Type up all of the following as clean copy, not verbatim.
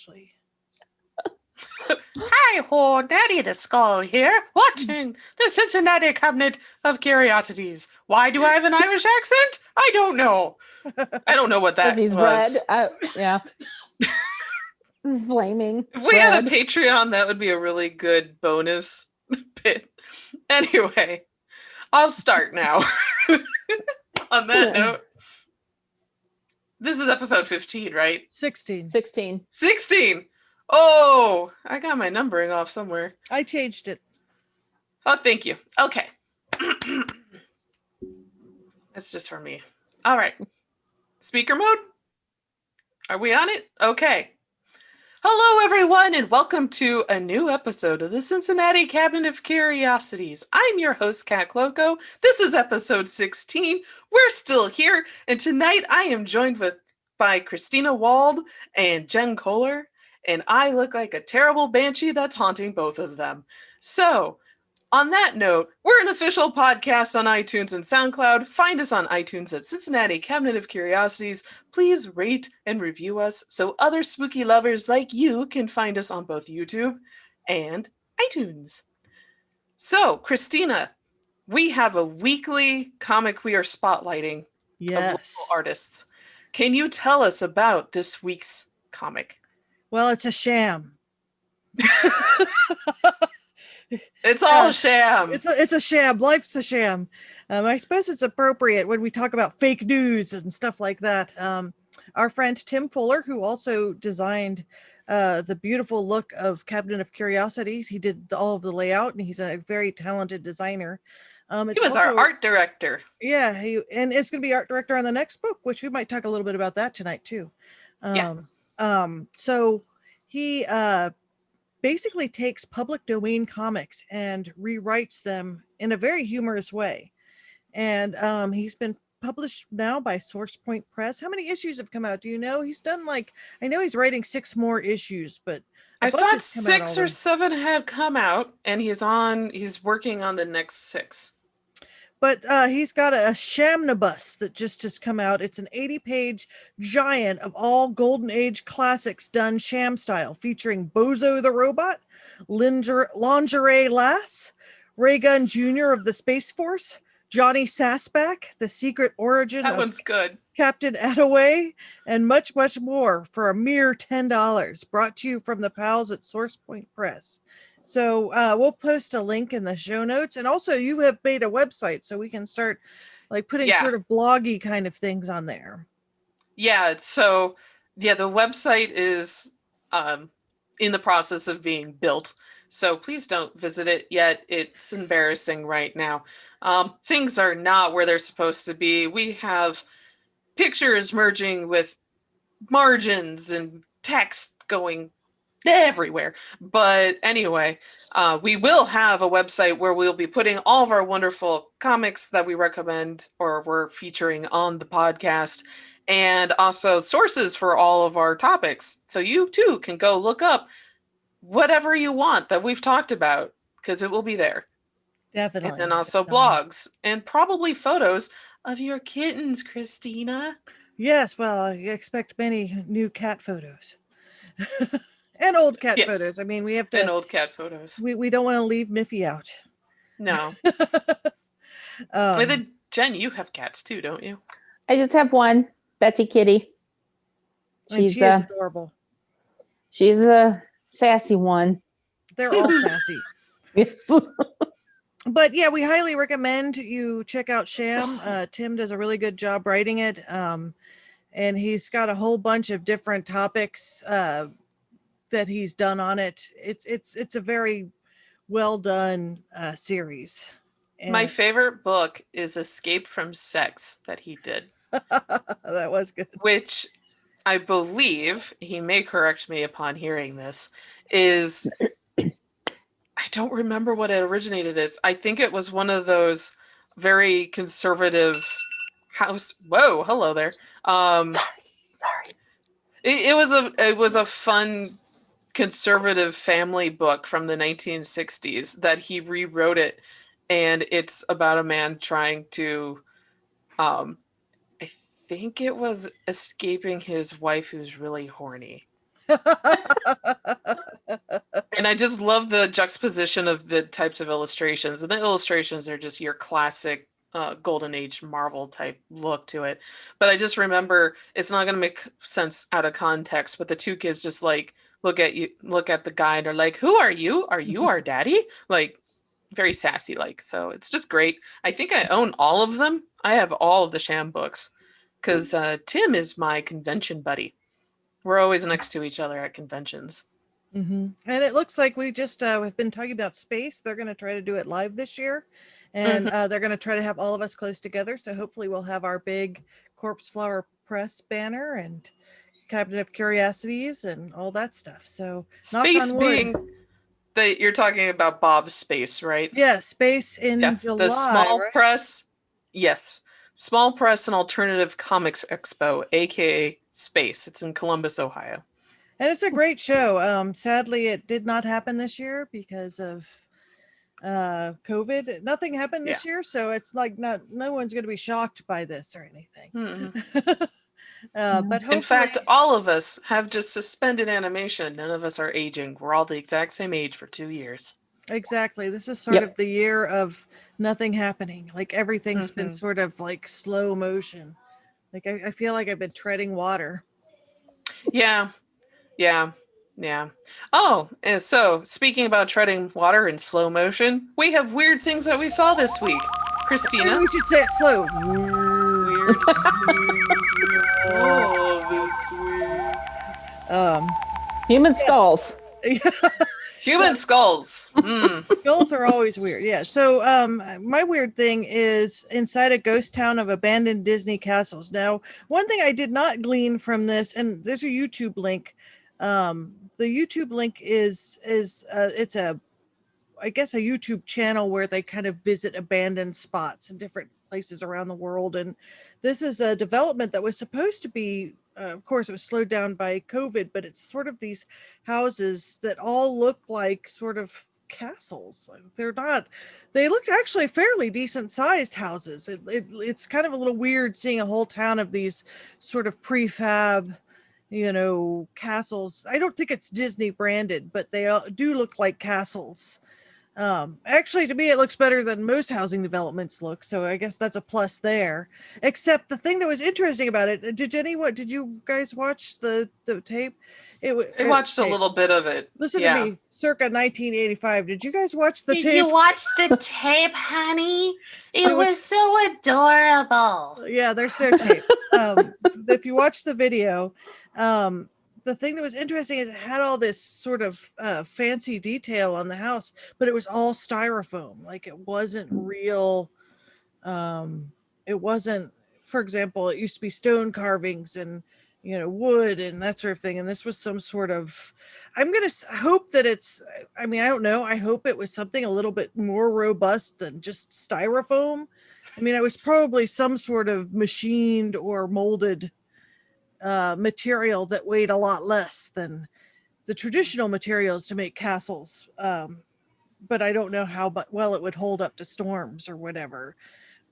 actually. Hi ho, Daddy the Skull here, watching the Cincinnati Cabinet of Curiosities. Why do I have an Irish accent? I don't know. I don't know what that Because he's was. red. Yeah. This is flaming. If we had a Patreon, that would be a really good bonus bit. Anyway, I'll start now. On that note, this is episode 15, right? 16. 16. Oh, I got my numbering off somewhere. I changed it. Oh, thank you. Okay. That's just for me. All right. Speaker mode? Are we on it? Okay. Hello, everyone, and welcome to a new episode of the Cincinnati Cabinet of Curiosities. I'm your host, Kat Cloco. This is episode 16. We're still here, and tonight I am joined by Christina Wald and Jen Kohler, and I look like a terrible banshee that's haunting both of them. So, on that note, we're an official podcast on iTunes and SoundCloud. Find us on iTunes at Cincinnati Cabinet of Curiosities. Please rate and review us so other spooky lovers like you can find us on both YouTube and iTunes. So, Christina, we have a weekly comic we are spotlighting of local artists. Can you tell us about this week's comic? Well, it's a sham. It's all sham. It's a sham. Life's a sham. I suppose it's appropriate when we talk about fake news and stuff like that. Our friend Tim Fuller, who also designed the beautiful look of Cabinet of Curiosities, he did all of the layout, and he's a very talented designer. He was our art director. Yeah, and it's going to be art director on the next book, which we might talk a little bit about that tonight too. So he basically takes public domain comics and rewrites them in a very humorous way. And he's been published now by Source Point Press. How many issues have come out? Do you know? He's done I know he's writing 6 more issues, but I thought 6 or 7 had come out, and he's working on the next 6. But he's got a Shamnibus that just has come out. It's an 80-page giant of all Golden Age classics done sham style, featuring Bozo the Robot, Lingerie Lass, Raygun Jr. of the Space Force, Johnny Sassback, The Secret Origin that of one's good. Captain Attaway, and much, much more for a mere $10, brought to you from the pals at Source Point Press. So we'll post a link in the show notes. And also you have made a website, so we can start putting sort of bloggy kind of things on there. Yeah. So the website is in the process of being built. So please don't visit it yet. It's embarrassing right now. Things are not where they're supposed to be. We have pictures merging with margins and text going everywhere. But anyway, we will have a website where we'll be putting all of our wonderful comics that we recommend or we're featuring on the podcast, and also sources for all of our topics. So you too can go look up whatever you want that we've talked about, because it will be there. Definitely. And then also blogs and probably photos of your kittens, Christina. Yes, well, I expect many new cat photos. And old cat photos. I mean, we have to. And old cat photos. We don't want to leave Miffy out. No. Jen, you have cats too, don't you? I just have one, Betsy Kitty. She is adorable. She's a sassy one. They're all sassy. Yes. But yeah, we highly recommend you check out Sham. Tim does a really good job writing it. And he's got a whole bunch of different topics that he's done on it. It's a very well done series. And my favorite book is Escape from Sex that he did. That was good. Which I believe, he may correct me upon hearing this, is I don't remember what it originated as. I think it was one of those very conservative house. Whoa, hello there. Sorry. It was a fun conservative family book from the 1960s that he rewrote it, and it's about a man trying to I think it was escaping his wife who's really horny. And I just love the juxtaposition of the types of illustrations. And the illustrations are just your classic Golden Age Marvel type look to it. But I just remember it's not going to make sense out of context. But the two kids just like look at the guy and are like, "Who are you? Are you our daddy?" Like very sassy like. So it's just great. I think I own all of them. I have all of the Sham books because Tim is my convention buddy. We're always next to each other at conventions. And it looks like we just have been talking about space. They're going to try to do it live this year, and they're going to try to have all of us close together. So hopefully we'll have our big Corpse Flower Press banner and Cabinet of Curiosities and all that stuff. So knock Space on wood. being that you're talking about Bob's Space, right? Yeah, space in July. The small right? press. Yes. Small Press and Alternative Comics Expo, aka Space. It's in Columbus, Ohio. And it's a great show. Sadly, it did not happen this year because of COVID. Nothing happened this year, so it's like no one's going to be shocked by this or anything. But hopefully, in fact, all of us have just suspended animation. None of us are aging. We're all the exact same age for 2 years. Exactly. This is sort of the year of nothing happening. Like everything's been sort of like slow motion. Like I feel like I've been treading water. Yeah. Oh, and so speaking about treading water in slow motion, we have weird things that we saw this week. Christina? Maybe we should say it slow. Weird things we saw this week. Human skulls. Human skulls. Skulls are always weird. Yeah. So my weird thing is inside a ghost town of abandoned Disney castles. Now, one thing I did not glean from this, and there's a YouTube link. The YouTube link is it's I guess a YouTube channel where they kind of visit abandoned spots in different places around the world. And this is a development that was supposed to be, of course, it was slowed down by COVID, but it's sort of these houses that all look like sort of castles. They're not, they look actually fairly decent sized houses. It's kind of a little weird seeing a whole town of these sort of prefab, castles. I don't think it's Disney branded, but they do look like castles. Actually, to me, it looks better than most housing developments look. So I guess that's a plus there. Except the thing that was interesting about it, did you guys watch the tape? I watched a little bit of it. Listen to me, circa 1985. Did you guys watch the tape? Did you watch the tape, honey? It was so adorable. Yeah, there's no tapes. If you watch the video, the thing that was interesting is it had all this sort of fancy detail on the house, but it was all styrofoam. Like it wasn't real. It wasn't, for example, it used to be stone carvings and wood and that sort of thing. And this was some sort of, I'm going to hope that I don't know. I hope it was something a little bit more robust than just styrofoam. It was probably some sort of machined or molded material that weighed a lot less than the traditional materials to make castles. But I don't know how well it would hold up to storms or whatever.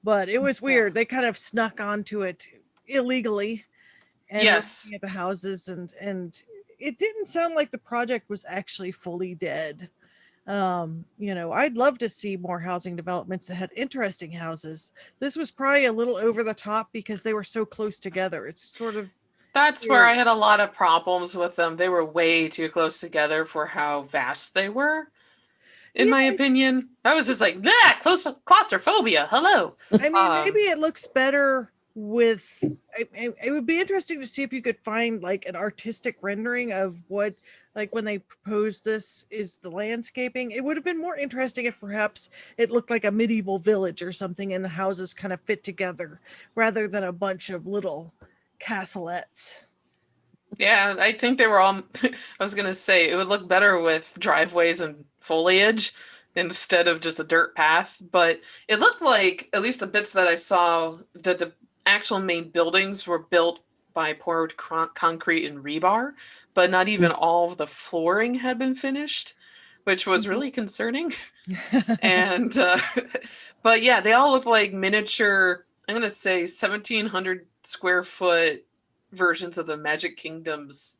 But it was weird. They kind of snuck onto it illegally. And yes, at the houses, and it didn't sound like the project was actually fully dead. I'd love to see more housing developments that had interesting houses. This was probably a little over the top because they were so close together. It's sort of that's where I had a lot of problems with them. They were way too close together for how vast they were. In my opinion, I was just like, claustrophobia. Hello. Maybe it looks better with it would be interesting to see if you could find like an artistic rendering of what, like when they proposed this is the landscaping. It would have been more interesting if perhaps it looked like a medieval village or something and the houses kind of fit together rather than a bunch of little castleettes. Yeah, I think they were all I was gonna say it would look better with driveways and foliage instead of just a dirt path, but it looked like, at least the bits that I saw, that the actual main buildings were built by poured concrete and rebar, but not even all of the flooring had been finished, which was really concerning. And but yeah, they all look like miniature, I'm gonna say 1700 square foot versions of the Magic Kingdom's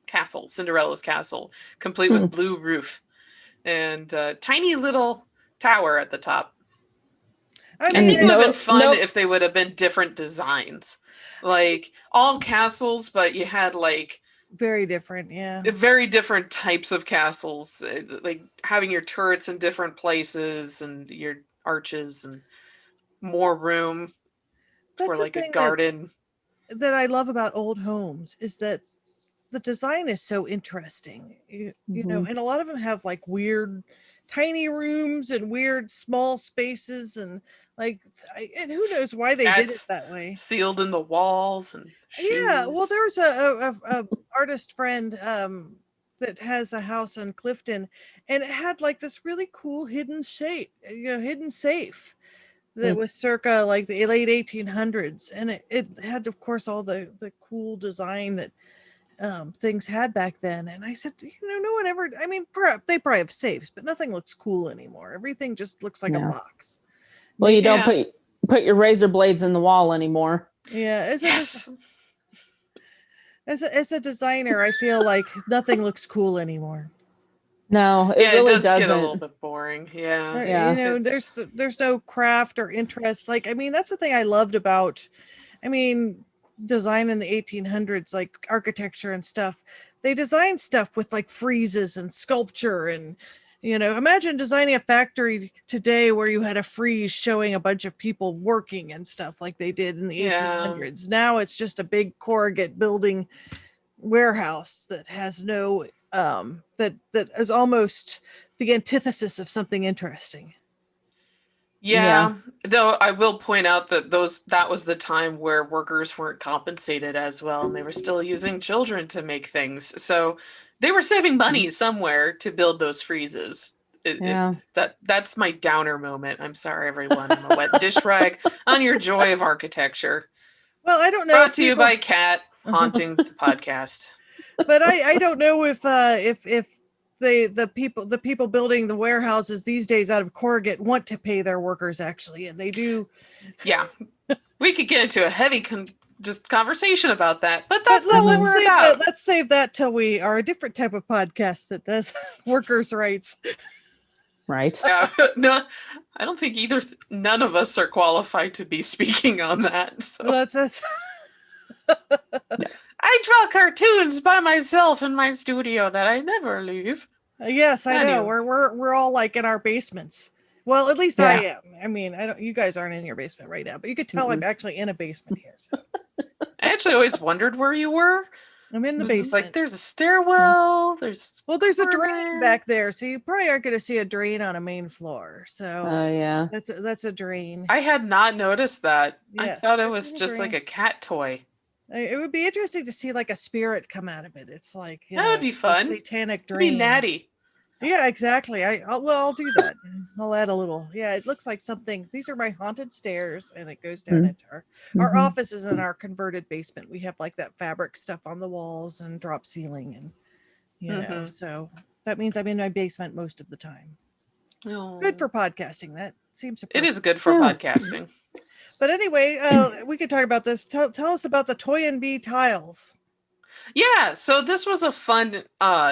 castle, Cinderella's castle, complete with blue roof and tiny little tower at the top. I I mean, think it would have no- been fun nope. if they would have been different designs, like all castles, but you had like very different. Yeah. very different types of castles, like having your turrets in different places and your arches and more room for That's the like a thing that garden. I love about old homes is that the design is so interesting. You know, Mhm. and a lot of them have like weird tiny rooms and weird small spaces and like and who knows why they did it Cats that way. sealed in the walls and Yeah, well, shoes. there's a artist friend that has a house in Clifton, and it had like this really cool hidden shape, hidden safe that Mm. was circa like the late 1800s, and it had, of course, all the cool design that things had back then. And I said, no one ever. I mean, perhaps they probably have safes, but nothing looks cool anymore. Everything just looks like a Yeah. box. Well, you don't Yeah. put your razor blades in the wall anymore. Yeah, Yes. as a designer, I feel like nothing looks cool anymore. No, it Yeah, it really does get a little doesn't. bit boring. Yeah. You Yeah. know, there's no craft or interest. Like, I mean, that's the thing I loved about, I mean, design in the 1800s, like architecture and stuff. They designed stuff with like friezes and sculpture and, imagine designing a factory today where you had a frieze showing a bunch of people working and stuff like they did in the Yeah. 1800s. Now it's just a big corrugate building warehouse that has no that is almost the antithesis of something interesting. Yeah. Though I will point out that that was the time where workers weren't compensated as well and they were still using children to make things. So they were saving money somewhere to build those freezes. Yeah. That's my downer moment. I'm sorry, everyone. I'm a wet dish rag on your joy of architecture. Well, I don't know Brought if to you people by Cat haunting the podcast. but I don't know if the people building the warehouses these days out of corrugate want to pay their workers actually, and they do. Yeah, we could get into a heavy just conversation about that, but But that's not what let's we're save that. about. Let's save that till we are a different type of podcast that does workers' rights. Right. Yeah, no, I don't think none of us are qualified to be speaking on that. So That's I draw cartoons by myself in my studio that I never leave. yes, I know. Anyway. We're all like in our basements. Well, at least I Yeah. am. I mean, I don't. You guys aren't in your basement right now, but you could tell I'm actually in a basement here. So I actually always wondered where you were. I'm in the It was just like basement. there's a stairwell, there's Well, there's a drain corner. back there, so you probably aren't going to see a drain on a main floor. So Oh yeah. that's a drain. I had not noticed that. I Yes, thought it there's was a just like drain. a cat toy. It would be interesting to see like a spirit come out of it. It's like That would be a fun. satanic It'd be drain. natty. Yeah, exactly. I'll do that. I'll add a little. Yeah, it looks like something. These are my haunted stairs, and it goes down into our Mhm. office is in our converted basement. We have like that fabric stuff on the walls and drop ceiling, and Mhm. so that means I'm in my basement most of the time. Oh. Good for podcasting. That seems It is appropriate. good for Yeah. podcasting. But anyway, we could talk about this. Tell us about the Toynbee tiles. Yeah, so this was a fun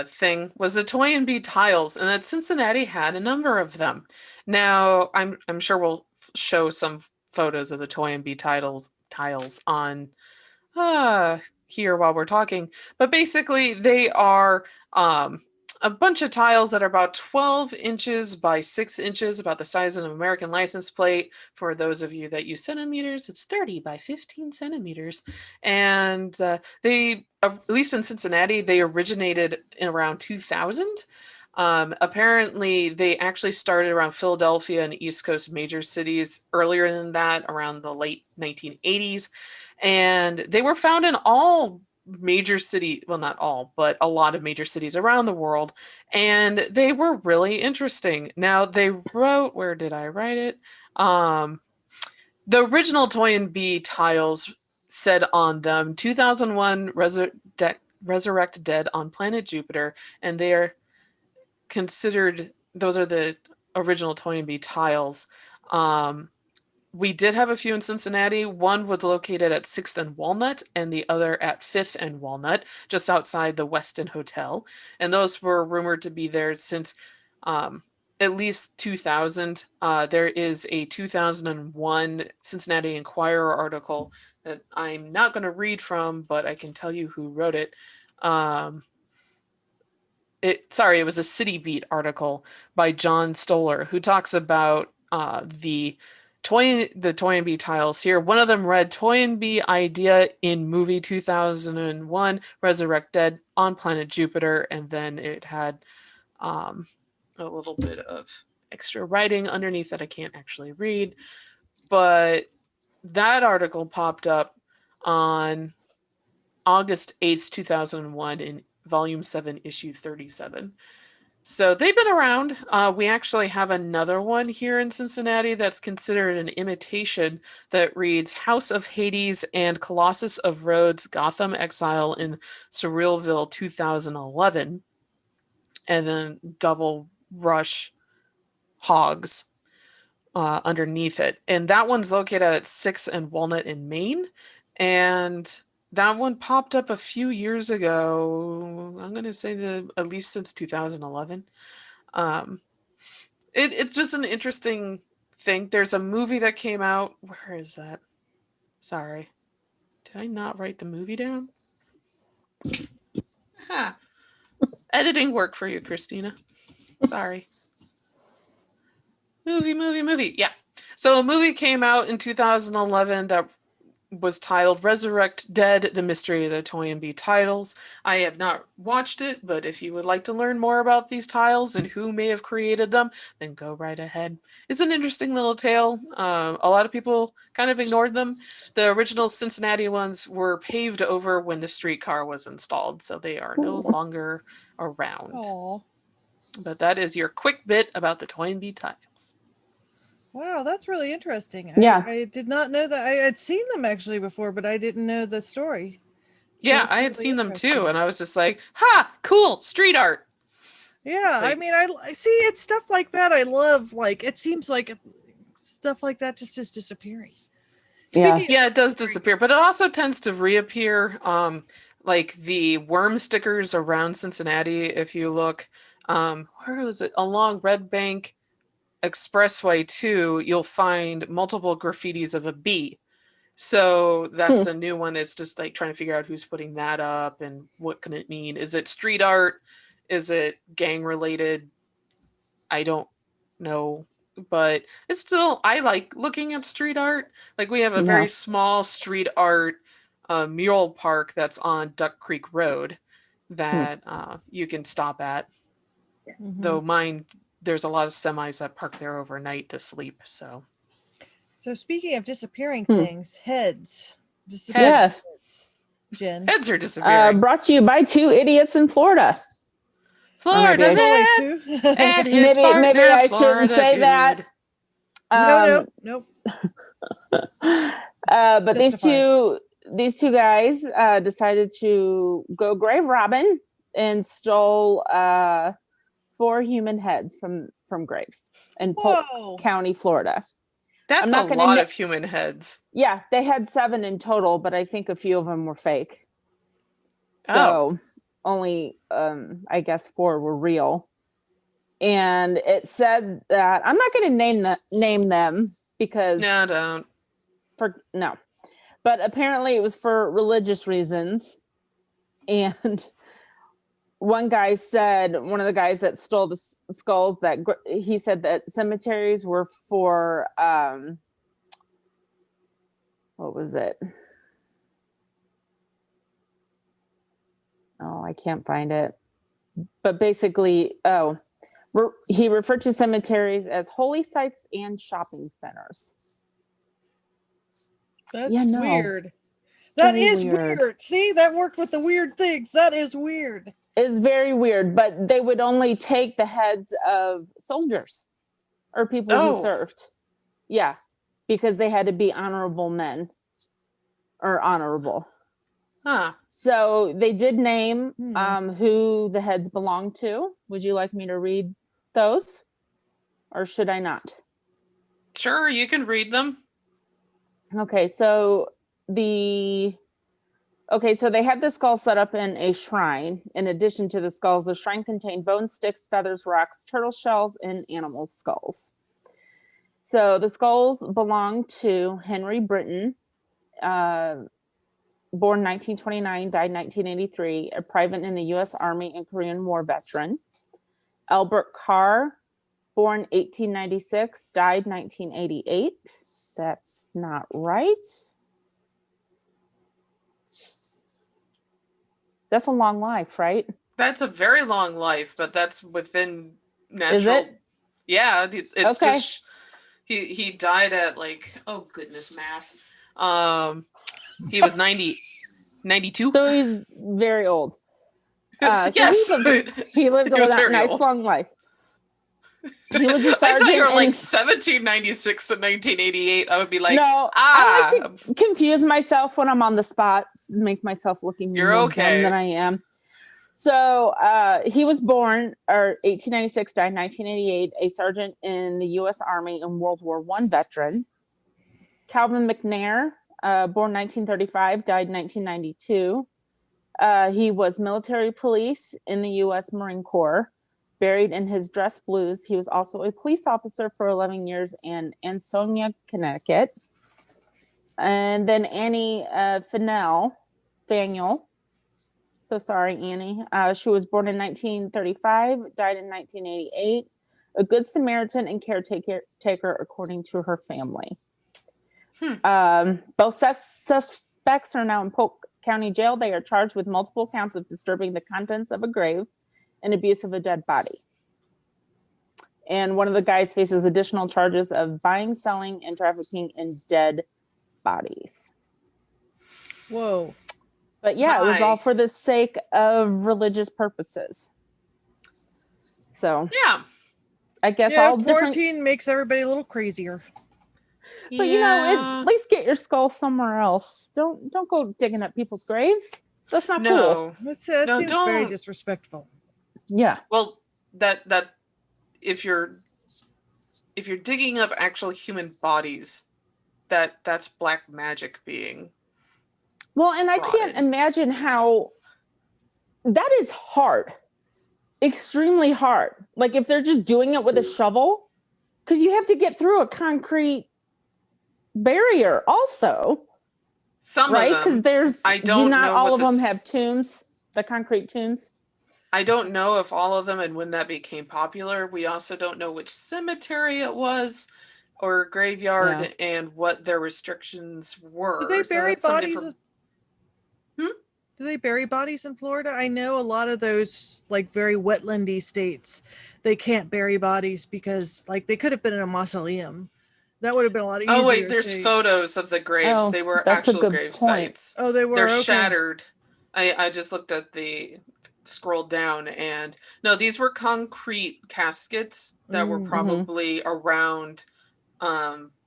thing, was the Toynbee tiles, and that Cincinnati had a number of them. Now, I'm sure we'll show some photos of the Toynbee tiles on here while we're talking. But basically, they are a bunch of tiles that are about 12 inches by 6 inches, about the size of an American license plate. For those of you that use centimeters, it's 30 by 15 centimeters. And they, at least in Cincinnati, they originated in around 2000. Apparently, they actually started around Philadelphia and East Coast major cities earlier than that, around the late 1980s. And they were found in all major city, well, not all, but a lot of major cities around the world. And they were really interesting. Now, they wrote, where did I write it? The original Toynbee tiles said on them 2001 resurrect dead on planet Jupiter, and they are considered, those are the original Toynbee tiles. We did have a few in Cincinnati. One was located at 6th and Walnut, and the other at 5th and Walnut, just outside the Westin Hotel. And those were rumored to be there since at least 2000. There is a 2001 Cincinnati Enquirer article that I'm not going to read from, but I can tell you who wrote it. It was a City Beat article by John Stoller, who talks about the Toynbee tiles here. One of them read Toynbee idea in movie 2001, Resurrect Dead on planet Jupiter, and then it had a little bit of extra writing underneath that I can't actually read. But that article popped up on August 8th, 2001 in Volume 7, Issue 37. So they've been around. We actually have another one here in Cincinnati that's considered an imitation that reads House of Hades and Colossus of Rhodes, Gotham Exile in Surrealville 2011. And then Double Rush Hogs underneath it. And that one's located at 6th and Walnut in Maine. And that one popped up a few years ago. I'm going to say at least since 2011. It's just an interesting thing. There's a movie that came out. Where is that? Sorry. Did I not write the movie down? Ha. Editing work for you, Christina. Sorry. Movie. Yeah. So a movie came out in 2011 that was titled Resurrect Dead, The Mystery of the Toynbee Tiles. I have not watched it, but if you would like to learn more about these tiles and who may have created them, then go right ahead. It's an interesting little tale. A lot of people kind of ignored them. The original Cincinnati ones were paved over when the streetcar was installed, so they are no longer around. Oh, But that is your quick bit about the Toynbee tiles. wow, that's really interesting. Yeah. I did not know that. I had seen them actually before, but I didn't know the story. Yeah, That's I had really seen them too, interesting. and I was just like, ha, cool, street art. Yeah, I Like- mean, I see it's stuff like that. I love, like, it seems like stuff like that just is disappearing. Yeah. Speaking Yeah, it does disappear, but it also tends to reappear. Like the worm stickers around Cincinnati, if you look, where was it? Along Red Bank Expressway 2, you'll find multiple graffitis of a bee. So that's a new one. It's just like trying to figure out who's putting that up and what can it mean. Is it street art? Is it gang related? I don't know, but it's still, I like looking at street art. Like we have a very Yeah. small street art mural park that's on Duck Creek Road that you can stop at. Mhm. Though there's a lot of semis that park there overnight to sleep. So So speaking of disappearing things, heads. Disappearing Heads. heads. Jen. Heads are disappearing. Brought to you by two idiots in Florida. Florida maybe I man Probably too. and his Maybe partner, I shouldn't Florida say dude. that. Nope. But Justified. these two guys decided to go grave robbing and stole 4 human heads from graves in Polk Whoa. County, Florida. That's I'm a not gonna lot na- of human heads. Yeah, they had 7 in total, but I think a few of them were fake. Oh. So only I guess 4 were real. And it said that I'm not going to name them because No, don't. no. But apparently it was for religious reasons. And one of the guys that stole the skulls, that he said that cemeteries were for what was it? Oh, I can't find it. But basically, he referred to cemeteries as holy sites and shopping centers. That's Yeah, no. weird. That Very is weird. weird. See, that worked with the weird things. That is weird. It's very weird, but they would only take the heads of soldiers or people who served. Yeah, because they had to be honorable men or honorable. Huh. So they did name who the heads belonged to. Would you like me to read those? Or should I not? Sure, you can read them. Okay, so they had the skull set up in a shrine. In addition to the skulls, the shrine contained bones, sticks, feathers, rocks, turtle shells, and animal skulls. So the skulls belong to Henry Britton, born 1929, died 1983, a private in the U.S. Army and Korean War veteran. Albert Carr, born 1896, died 1988. That's not right. That's a long life, right? That's a very long life, but that's within natural. Is it? Yeah, it's Okay. just he died at like, oh goodness, math. He was 92. So he's very old. Yes, he lived He was a very nice old. long life. He was a I thought sergeant. you were like in- 1796 to 1988. I would be like, no, I like to confuse myself when I'm on the spot, make myself looking You're more okay. dumb than I am. So he was born, or 1896, died 1988, a sergeant in the U.S. Army and World War I veteran. Calvin McNair, born 1935, died 1992. He was military police in the U.S. Marine Corps, buried in his dress blues. He was also a police officer for 11 years in Ansonia, Connecticut. And then Annie Faniel. So sorry, Annie. She was born in 1935, died in 1988. A good Samaritan and caretaker, according to her family. Both suspects are now in Polk County Jail. They are charged with multiple counts of disturbing the contents of a grave and abuse of a dead body. And one of the guys faces additional charges of buying, selling, and trafficking in dead bodies. Whoa. But yeah, it was all for the sake of religious purposes. So yeah, I guess Yeah, all different. quarantine makes everybody a little crazier. But you know, at least get your skull somewhere else. Don't go digging up people's graves. That's not cool. That No, seems very don't. disrespectful. Yeah. Well, that if you're digging up actual human bodies, that's black magic being. Well, and I can't imagine how that is hard. Extremely hard. Like if they're just doing it with a shovel, because you have to get through a concrete barrier also. Some right? of them. Because there's do not all of them have tombs, the concrete tombs? I don't know if all of them and when that became popular. We also don't know which cemetery it was or graveyard and what their restrictions were. Do they bury bodies? Do they bury bodies in Florida? I know a lot of those like very wetlandy states, they can't bury bodies because like they could have been in a mausoleum. That would have been a lot easier. Oh wait, there's photos of the graves. Oh, they were that's actual a good grave point. sites. Oh, they were. They're okay. shattered. I just looked at the scrolled down and no, these were concrete caskets that were probably around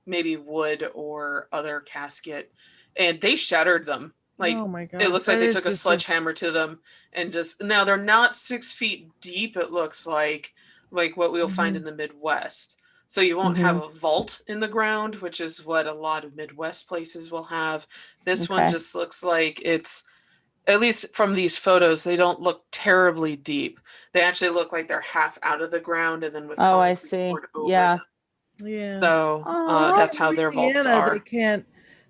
maybe wood or other casket, and they shattered them. Like, oh my God. It looks like they took a sledgehammer to them and just now they're not 6 feet deep. It looks like what we'll find in the Midwest. So you won't have a vault in the ground, which is what a lot of Midwest places will have. This one just looks like it's, at least from these photos, they don't look terribly deep. They actually look like they're half out of the ground and then with I see. them. Yeah. So that's how their vaults are.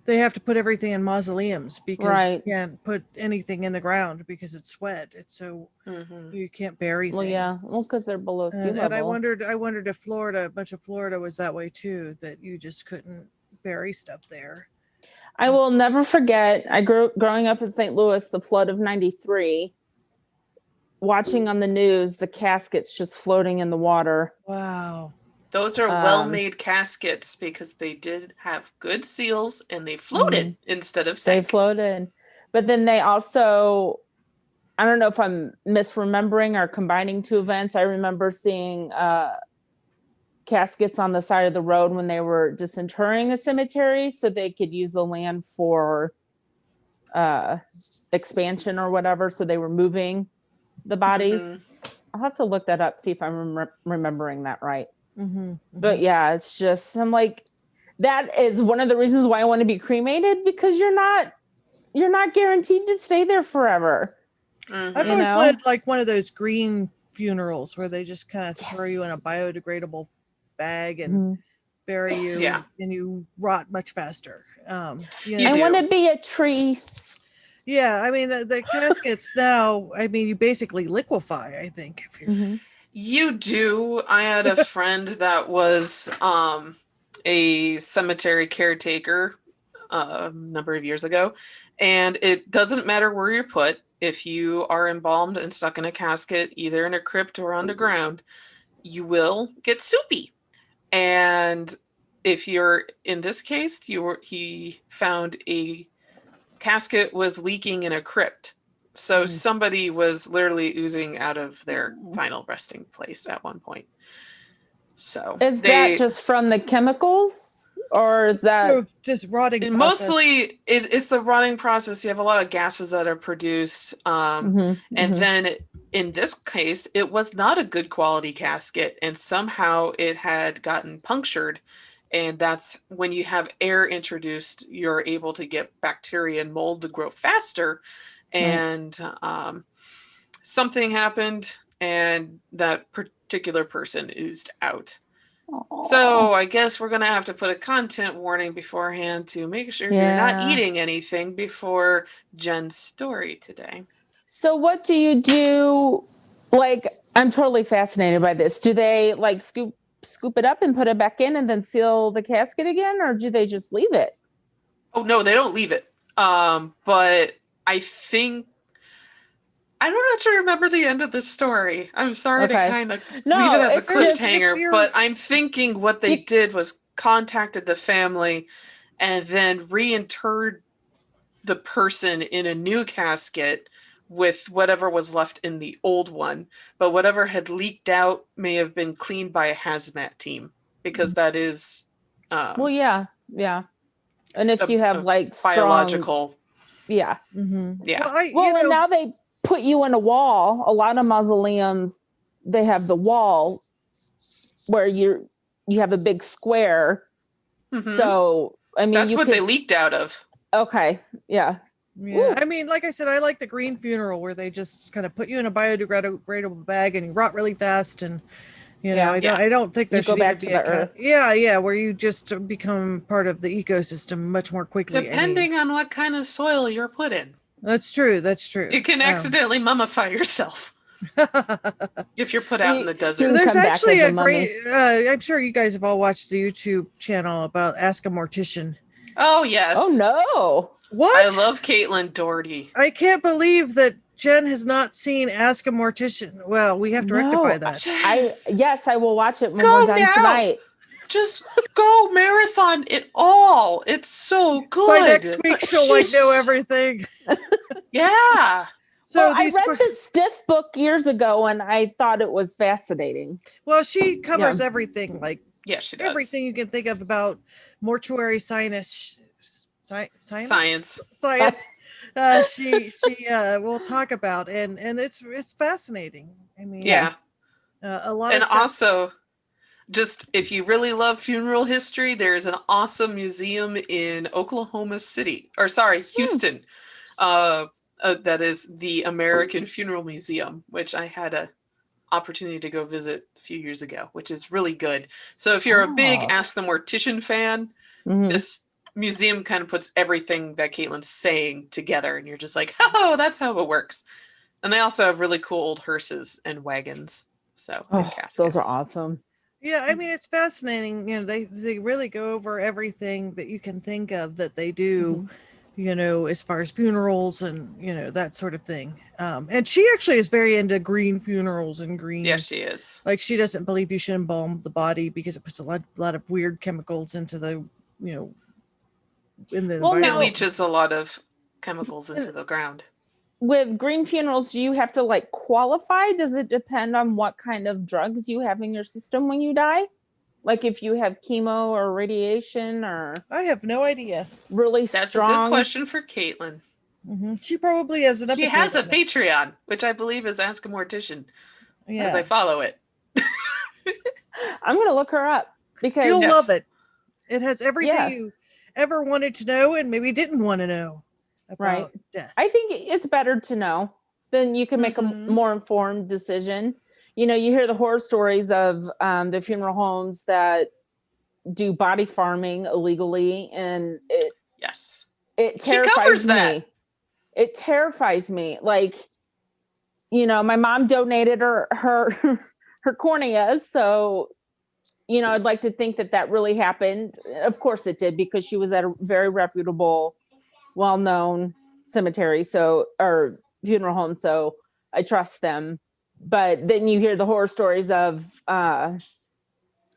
They have to put everything in mausoleums because Right. you can't put anything in the ground because it's wet. It's so you can't bury Well, things. yeah. Well, because they're below sea level. And I wondered if Florida, a bunch of Florida was that way too, that you just couldn't bury stuff there. I will never forget. Growing up in St. Louis, the flood of '93. Watching on the news, the caskets just floating in the water. Wow. Those are well-made caskets because they did have good seals and they floated instead of sank. They floated. But then they also, I don't know if I'm misremembering or combining two events. I remember seeing caskets on the side of the road when they were disinterring a cemetery so they could use the land for expansion or whatever. So they were moving the bodies. I'll have to look that up, see if I'm remembering that right. But yeah, it's just, I'm like, that is one of the reasons why I want to be cremated, because you're not guaranteed to stay there forever. Mhm. I've You always know? wanted like one of those green funerals where they just kind of throw you in a biodegradable bag and Mhm. bury you, Yeah. and you rot much faster. You I do. want to be a tree. Yeah, I mean the caskets now. I mean, you basically liquefy. I think if you're. Mhm. You do. I had a friend that was a cemetery caretaker a number of years ago, and it doesn't matter where you're put. If you are embalmed and stuck in a casket, either in a crypt or underground, you will get soupy. And if you're in this case, he found a casket was leaking in a crypt. So Mm. somebody was literally oozing out of their final resting place at one point. So Is that just from the chemicals, or is that Just rotting process. mostly it's the rotting process. You have a lot of gases that are produced, Mhm, and mhm. then in this case, it was not a good quality casket, and somehow it had gotten punctured. And that's when you have air introduced, you're able to get bacteria and mold to grow faster. And something happened, and that particular person oozed out. So I guess we're going to have to put a content warning beforehand to make sure you're not Yeah. eating anything before Jen's story today. So what do you do? Like, I'm totally fascinated by this. Do they like scoop it up and put it back in and then seal the casket again, or do they just leave it? Oh, no, they don't leave it. But I think I don't actually remember the end of the story. I'm sorry to Okay. kind of No, leave it as a it's just- cliffhanger, but I'm thinking what they did was contacted the family and then reinterred the person in a new casket with whatever was left in the old one. But whatever had leaked out may have been cleaned by a hazmat team, because that is Well, yeah. And if you have like strong, biological. yeah. Mm-hmm. Yeah. Well, And now they put you in a wall. A lot of mausoleums, they have the wall where you have a big square. Mhm. So I mean, that's what they leaked out of. Okay, yeah. Yeah, I mean, like I said, I like the green funeral where they just kind of put you in a biodegradable bag and you rot really fast, and you know, I don't think there You go should even back to be the a earth. yeah, where you just become part of the ecosystem much more quickly. Depending on what kind of soil you're put in. That's true. You can accidentally mummify yourself if you're put out in the desert. There's come back actually as a a great. I'm sure you guys have all watched the YouTube channel about Ask a Mortician. Oh yes. Oh no. What? I love Caitlin Doherty. I can't believe that Jen has not seen Ask a Mortician. Well, we have to rectify that. I will watch it when Go we're done now. tonight. Just go marathon it all. It's so good. By next week, she'll know everything. Yeah. So I read the Stiff book years ago, and I thought it was fascinating. Well, she covers everything, like she does. Everything you can think of about mortuary science. Science. She will talk about, and it's fascinating. I mean, a lot and of stuff. Also, just if you really love funeral history, there's an awesome museum in Oklahoma City, Houston. That is the American Funeral Museum, which I had a opportunity to go visit a few years ago, which is really good. So if you're a big Ask the Mortician fan, this museum kind of puts everything that Caitlin's saying together, and you're just like, oh, that's how it works. And they also have really cool old hearses and wagons. So those are awesome. Yeah, I mean, it's fascinating. You know, they really go over everything that you can think of that they do, you know, as far as funerals and, you know, that sort of thing. And she actually is very into green funerals and green. Yes, she is. Like, she doesn't believe you should embalm the body because it puts a lot of weird chemicals into the, you know, in the environment. It leaches a lot of chemicals into the ground. With green funerals, do you have to like qualify? Does it depend on what kind of drugs you have in your system when you die? Like if you have chemo or radiation, or I have no idea. Really That's strong. a good question for Caitlin. She probably has an episode. She has a Patreon, which I believe is Ask a Mortician. Yeah. As I follow it. I'm gonna look her up because you'll love it. It has everything you ever wanted to know and maybe didn't want to know about death. I think it's better to know. Then you can make a more informed decision. You know, you hear the horror stories of the funeral homes that do body farming illegally, and it terrifies me. It terrifies me. Like, you know, my mom donated her corneas, so you know, I'd like to think that really happened. Of course it did, because she was at a very reputable, well-known cemetery, or funeral home, so I trust them. But then you hear the horror stories of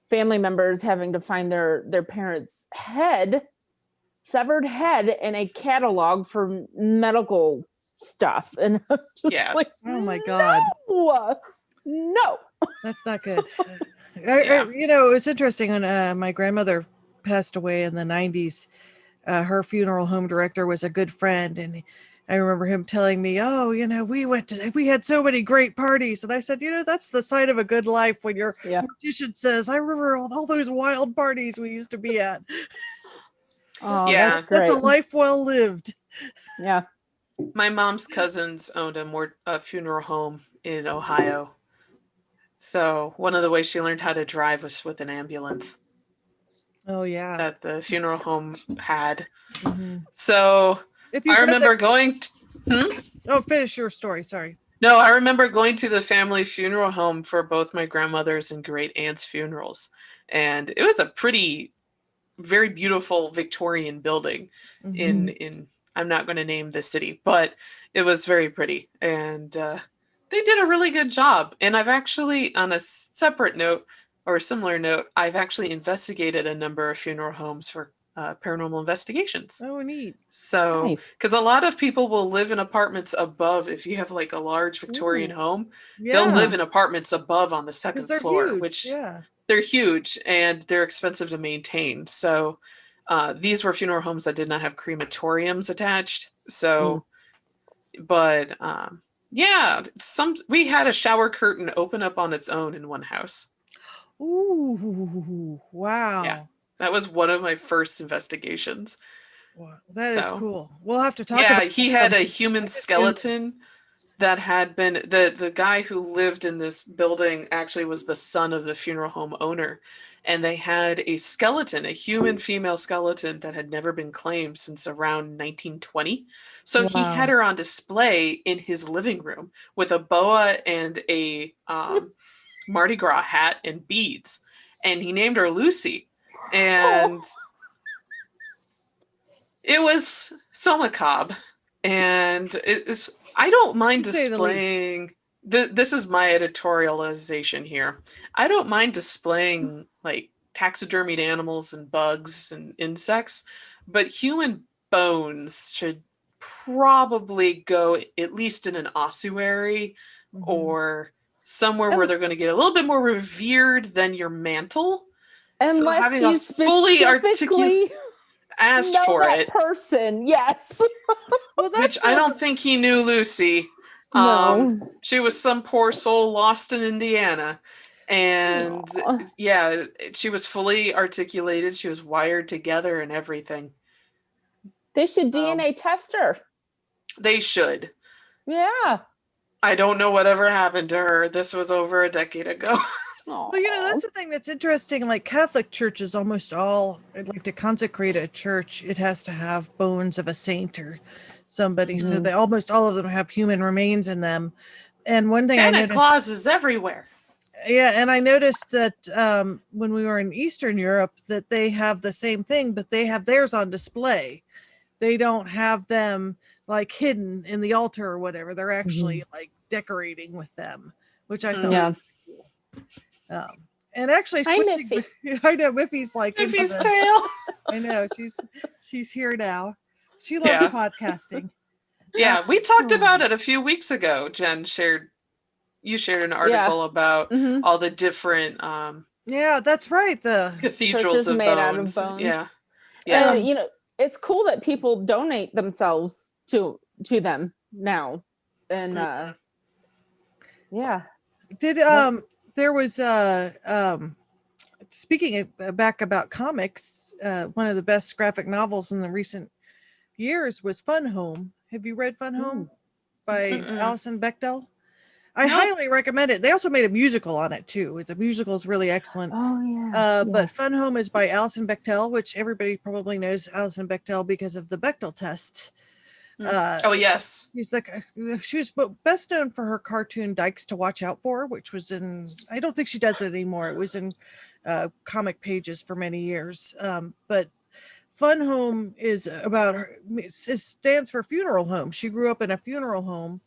family members having to find their parents' severed head in a catalog for medical stuff. And like, oh my God. No. That's not good. You know, it was interesting when my grandmother passed away in the 90s. Her funeral home director was a good friend, and I remember him telling me, "Oh, you know, we had so many great parties." And I said, "You know, that's the sign of a good life when your mortician says, I remember all those wild parties we used to be at." Oh, that's great. That's a life well lived. Yeah. My mom's cousins owned a funeral home in Ohio. So one of the ways she learned how to drive was with an ambulance. Oh yeah. That the funeral home had. So I remember Oh, finish your story. Sorry. No, I remember going to the family funeral home for both my grandmother's and great aunt's funerals. And it was a very beautiful Victorian building in I'm not going to name the city, but it was very pretty. And they did a really good job. And I've actually, on a separate note or a similar note, I've actually investigated a number of funeral homes for paranormal investigations. Oh, neat. So, because a lot of people will live in apartments above, if you have like a large Victorian home, they'll live in apartments above on the second floor, huge. Which they're huge and they're expensive to maintain. So these were funeral homes that did not have crematoriums attached. So, but we had a shower curtain open up on its own in one house. Ooh, wow. Yeah, that was one of my first investigations. Wow, that is cool. We'll have to talk about that. He had a human skeleton that had been the guy who lived in this building actually was the son of the funeral home owner, and they had a skeleton, a human female skeleton that had never been claimed since around 1920. So he had her on display in his living room with a boa and a Mardi Gras hat and beads, and he named her Lucy. And it was so macabre, and I don't mind displaying. This is my editorialization here. I don't mind displaying like taxidermied animals and bugs and insects, but human bones should probably go at least in an ossuary or somewhere where they're going to get a little bit more revered than your mantle. Unless so having you fully articulate asked for it person, yes. Well, which I don't think he knew Lucy. No. She was some poor soul lost in Indiana, and she was fully articulated. She was wired together and everything. They should DNA test her. They should. Yeah. I don't know whatever happened to her. This was over a decade ago. Well, you know, that's the thing that's interesting. Like Catholic churches, almost all, like to consecrate a church, it has to have bones of a saint or somebody. So they almost all of them have human remains in them. And one thing Santa Claus is everywhere. Yeah, and I noticed that when we were in Eastern Europe, that they have the same thing, but they have theirs on display. They don't have them like hidden in the altar or whatever. They're actually like decorating with them, which I thought was cool. And actually, switching, I know Miffy's like Miffy's tail. I know she's here now. She loves podcasting. Yeah, we talked about it a few weeks ago. Jen shared an article about all the different. Yeah, that's right. The cathedrals of made bones. Out of bones. Yeah. And you know, it's cool that people donate themselves to them now, and did there was speaking back about comics, one of the best graphic novels in the recent years was Fun Home. Have you read Fun Home by Mm-mm. Alison Bechdel? I Nope. highly recommend it. They also made a musical on it too. The musical is really excellent. Oh yeah. But Fun Home is by Alison Bechdel, which everybody probably knows Alison Bechdel because of the Bechdel test. Oh yes. She was best known for her cartoon Dykes to Watch Out For, which was in, I don't think she does it anymore. It was in comic pages for many years. But Fun Home is about her, it stands for funeral home. She grew up in a funeral home.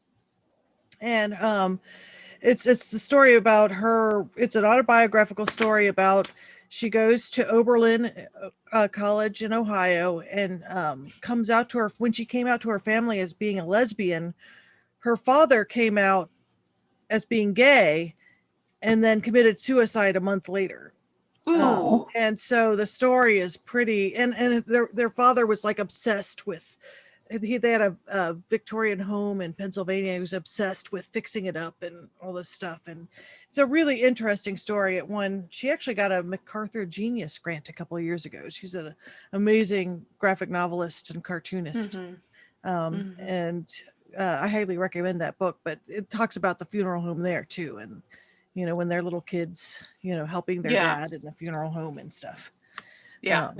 And it's the story about her. It's an autobiographical story about she goes to Oberlin College in Ohio and comes out to her when she came out to her family as being a lesbian. Her father came out as being gay and then committed suicide a month later. Ooh. And so the story is pretty, and their father was like obsessed with, they had a Victorian home in Pennsylvania. He was obsessed with fixing it up and all this stuff. And it's a really interesting story. She actually got a MacArthur Genius Grant a couple of years ago. She's an amazing graphic novelist and cartoonist. And I highly recommend that book, but it talks about the funeral home there too. And, when they're little kids, helping their Yeah. dad in the funeral home and stuff. Yeah.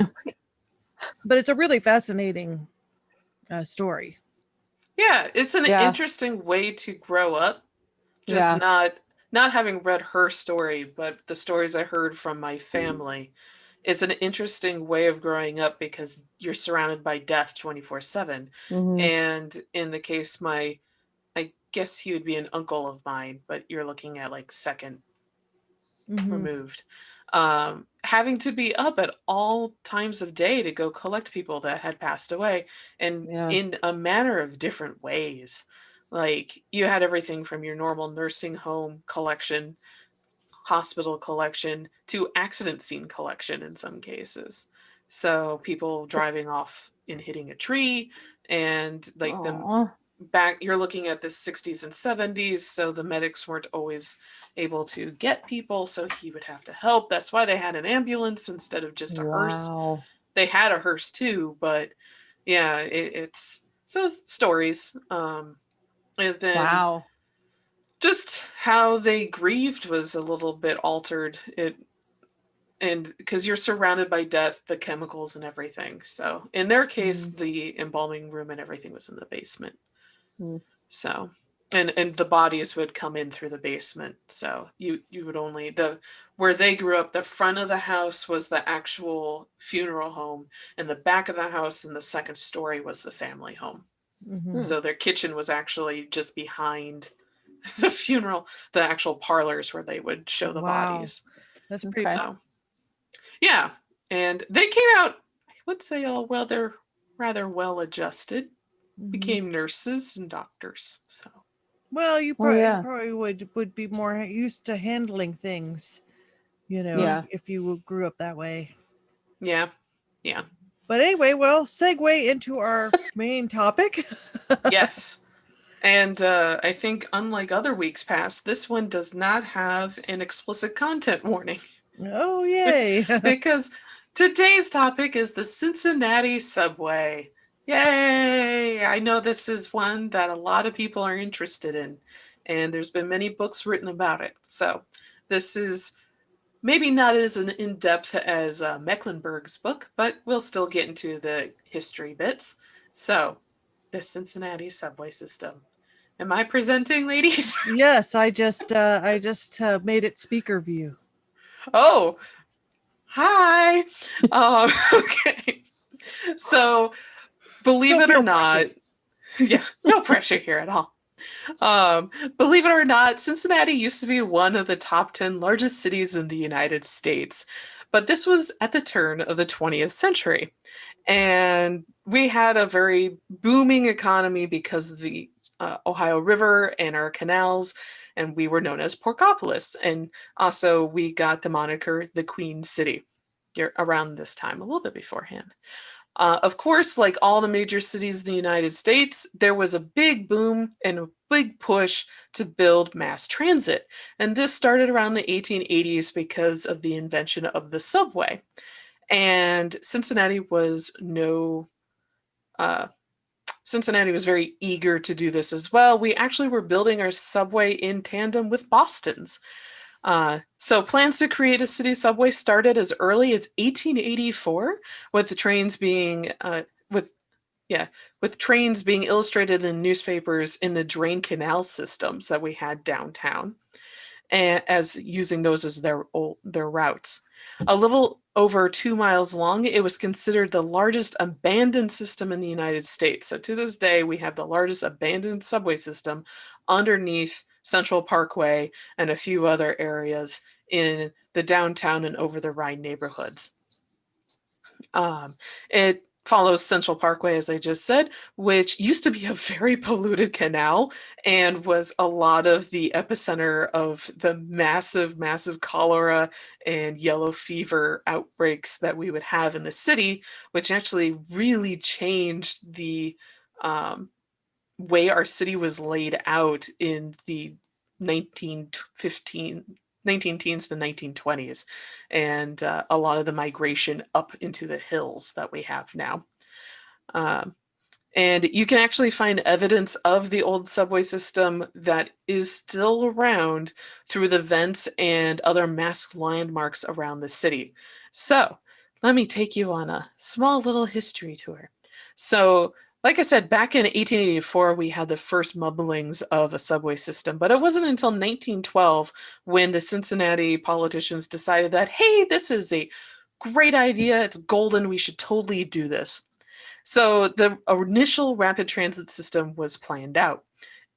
But it's a really fascinating story. Yeah, it's an Yeah. interesting way to grow up. Just not having read her story, but the stories I heard from my family. It's an interesting way of growing up because you're surrounded by death 24/7. Mhm. And in the case I guess he would be an uncle of mine, but you're looking at like second removed. Having to be up at all times of day to go collect people that had passed away, and Yeah. in a manner of different ways. Like you had everything from your normal nursing home collection, hospital collection, to accident scene collection in some cases. So people driving off and hitting a tree, and like them Aw. back, you're looking at the 60s and 70s, so the medics weren't always able to get people, so he would have to help. That's why they had an ambulance instead of just a hearse. Wow. They had a hearse too, but yeah, it's so stories. And then Wow. just how they grieved was a little bit altered. And because you're surrounded by death, the chemicals and everything. So in their case, the embalming room and everything was in the basement. So, and the bodies would come in through the basement. So you would only, where they grew up, the front of the house was the actual funeral home, and the back of the house in the second story was the family home. So their kitchen was actually just behind the funeral, the actual parlors where they would show the bodies. That's pretty Okay. cool. So, yeah, and they came out, I would say, they're rather well adjusted, became nurses and doctors. So, Well, you yeah. probably would be more used to handling things, Yeah. if you grew up that way. yeah. But anyway, well, segue into our main topic. Yes. And I think, unlike other weeks past, this one does not have an explicit content warning. Oh, yay. Because today's topic is the Cincinnati subway. Yay! I know this is one that a lot of people are interested in, and there's been many books written about it. So this is maybe not as in-depth as Mecklenburg's book, but we'll still get into the history bits. So, the Cincinnati subway system. Am I presenting, ladies? Yes, I just made it speaker view. Oh, hi. Okay. So, believe it or not, yeah, no pressure here at all. Believe it or not, Cincinnati used to be one of the top 10 largest cities in the United States, but this was at the turn of the 20th century. And we had a very booming economy because of the Ohio River and our canals, and we were known as Porkopolis. And also, we got the moniker the Queen City around this time, a little bit beforehand. Of course, like all the major cities in the United States, there was a big boom and big push to build mass transit. And this started around the 1880s because of the invention of the subway. And Cincinnati was very eager to do this as well. We actually were building our subway in tandem with Boston's. So plans to create a city subway started as early as 1884, with the trains being with trains being illustrated in newspapers in the drain canal systems that we had downtown, and as using those as their routes. A little over 2 miles long, it was considered the largest abandoned system in the United States. So to this day, we have the largest abandoned subway system underneath Central Parkway and a few other areas in the downtown and over the Rhine neighborhoods. It follows Central Parkway, as I just said, which used to be a very polluted canal and was a lot of the epicenter of the massive, massive cholera and yellow fever outbreaks that we would have in the city, which actually really changed the way our city was laid out in the 19 teens to 1920s, and a lot of the migration up into the hills that we have now. And you can actually find evidence of the old subway system that is still around through the vents and other masked landmarks around the city. So let me take you on a small little history tour. So like I said, back in 1884, we had the first mumblings of a subway system, but it wasn't until 1912 when the Cincinnati politicians decided that, hey, this is a great idea, it's golden, we should totally do this. So the initial rapid transit system was planned out,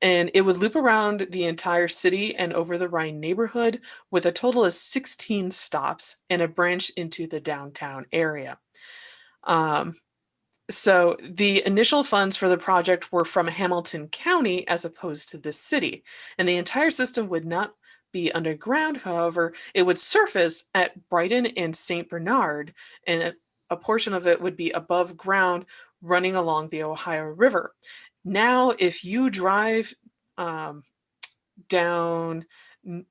and it would loop around the entire city and over the Rhine neighborhood with a total of 16 stops and a branch into the downtown area. So the initial funds for the project were from Hamilton County as opposed to the city, and the entire system would not be underground. However, it would surface at Brighton and St. Bernard, and a portion of it would be above ground running along the Ohio River. Now, if you drive down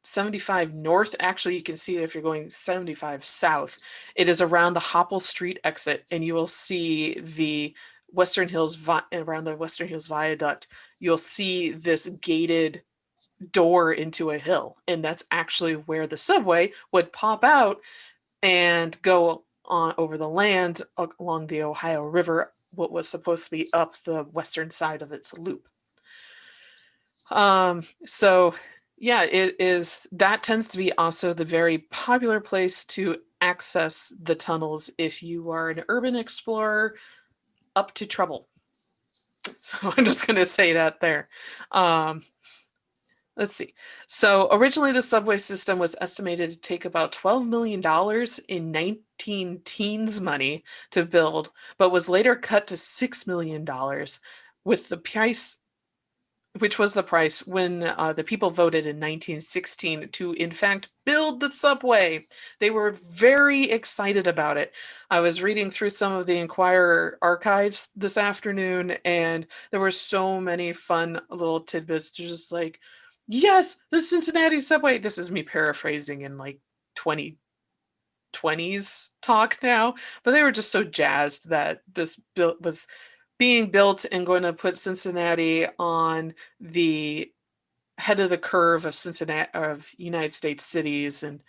75 north, actually you can see it if you're going 75 south, it is around the Hopple Street exit, and you will see the Western Hills around the Western Hills Viaduct, you'll see this gated door into a hill, and that's actually where the subway would pop out and go on over the land along the Ohio River, what was supposed to be up the western side of its loop. So yeah, that tends to be also the very popular place to access the tunnels if you are an urban explorer up to trouble. So I'm just going to say that there. Let's see. So originally the subway system was estimated to take about $12 million in 19 teens money to build, but was later cut to $6 million with the price, which was the price when the people voted in 1916 to, in fact, build the subway. They were very excited about it. I was reading through some of the Enquirer archives this afternoon, and there were so many fun little tidbits. Just like, yes, the Cincinnati subway. This is me paraphrasing in like 2020s talk now, but they were just so jazzed that this was being built and going to put Cincinnati on the head of the curve of United States cities, and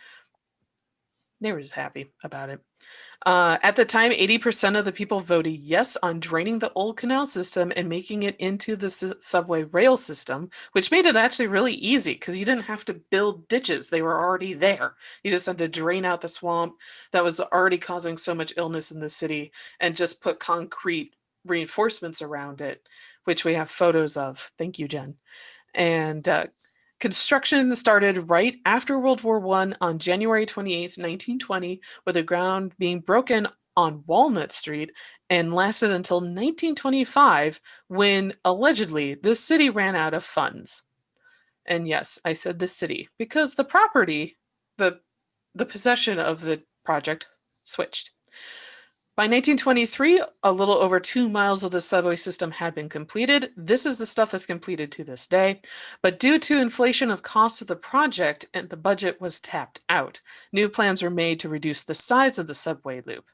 they were just happy about it. At the time, 80% of the people voted yes on draining the old canal system and making it into the subway rail system, which made it actually really easy because you didn't have to build ditches. They were already there. You just had to drain out the swamp that was already causing so much illness in the city and just put concrete reinforcements around it, which we have photos of. Thank you, Jen. And construction started right after World War I on January 28th, 1920, with the ground being broken on Walnut Street, and lasted until 1925 when allegedly the city ran out of funds. And yes, I said the city because the property, the possession of the project switched. By 1923, a little over 2 miles of the subway system had been completed. This is the stuff that's completed to this day. But due to inflation of costs of the project, and the budget was tapped out, new plans were made to reduce the size of the subway loop.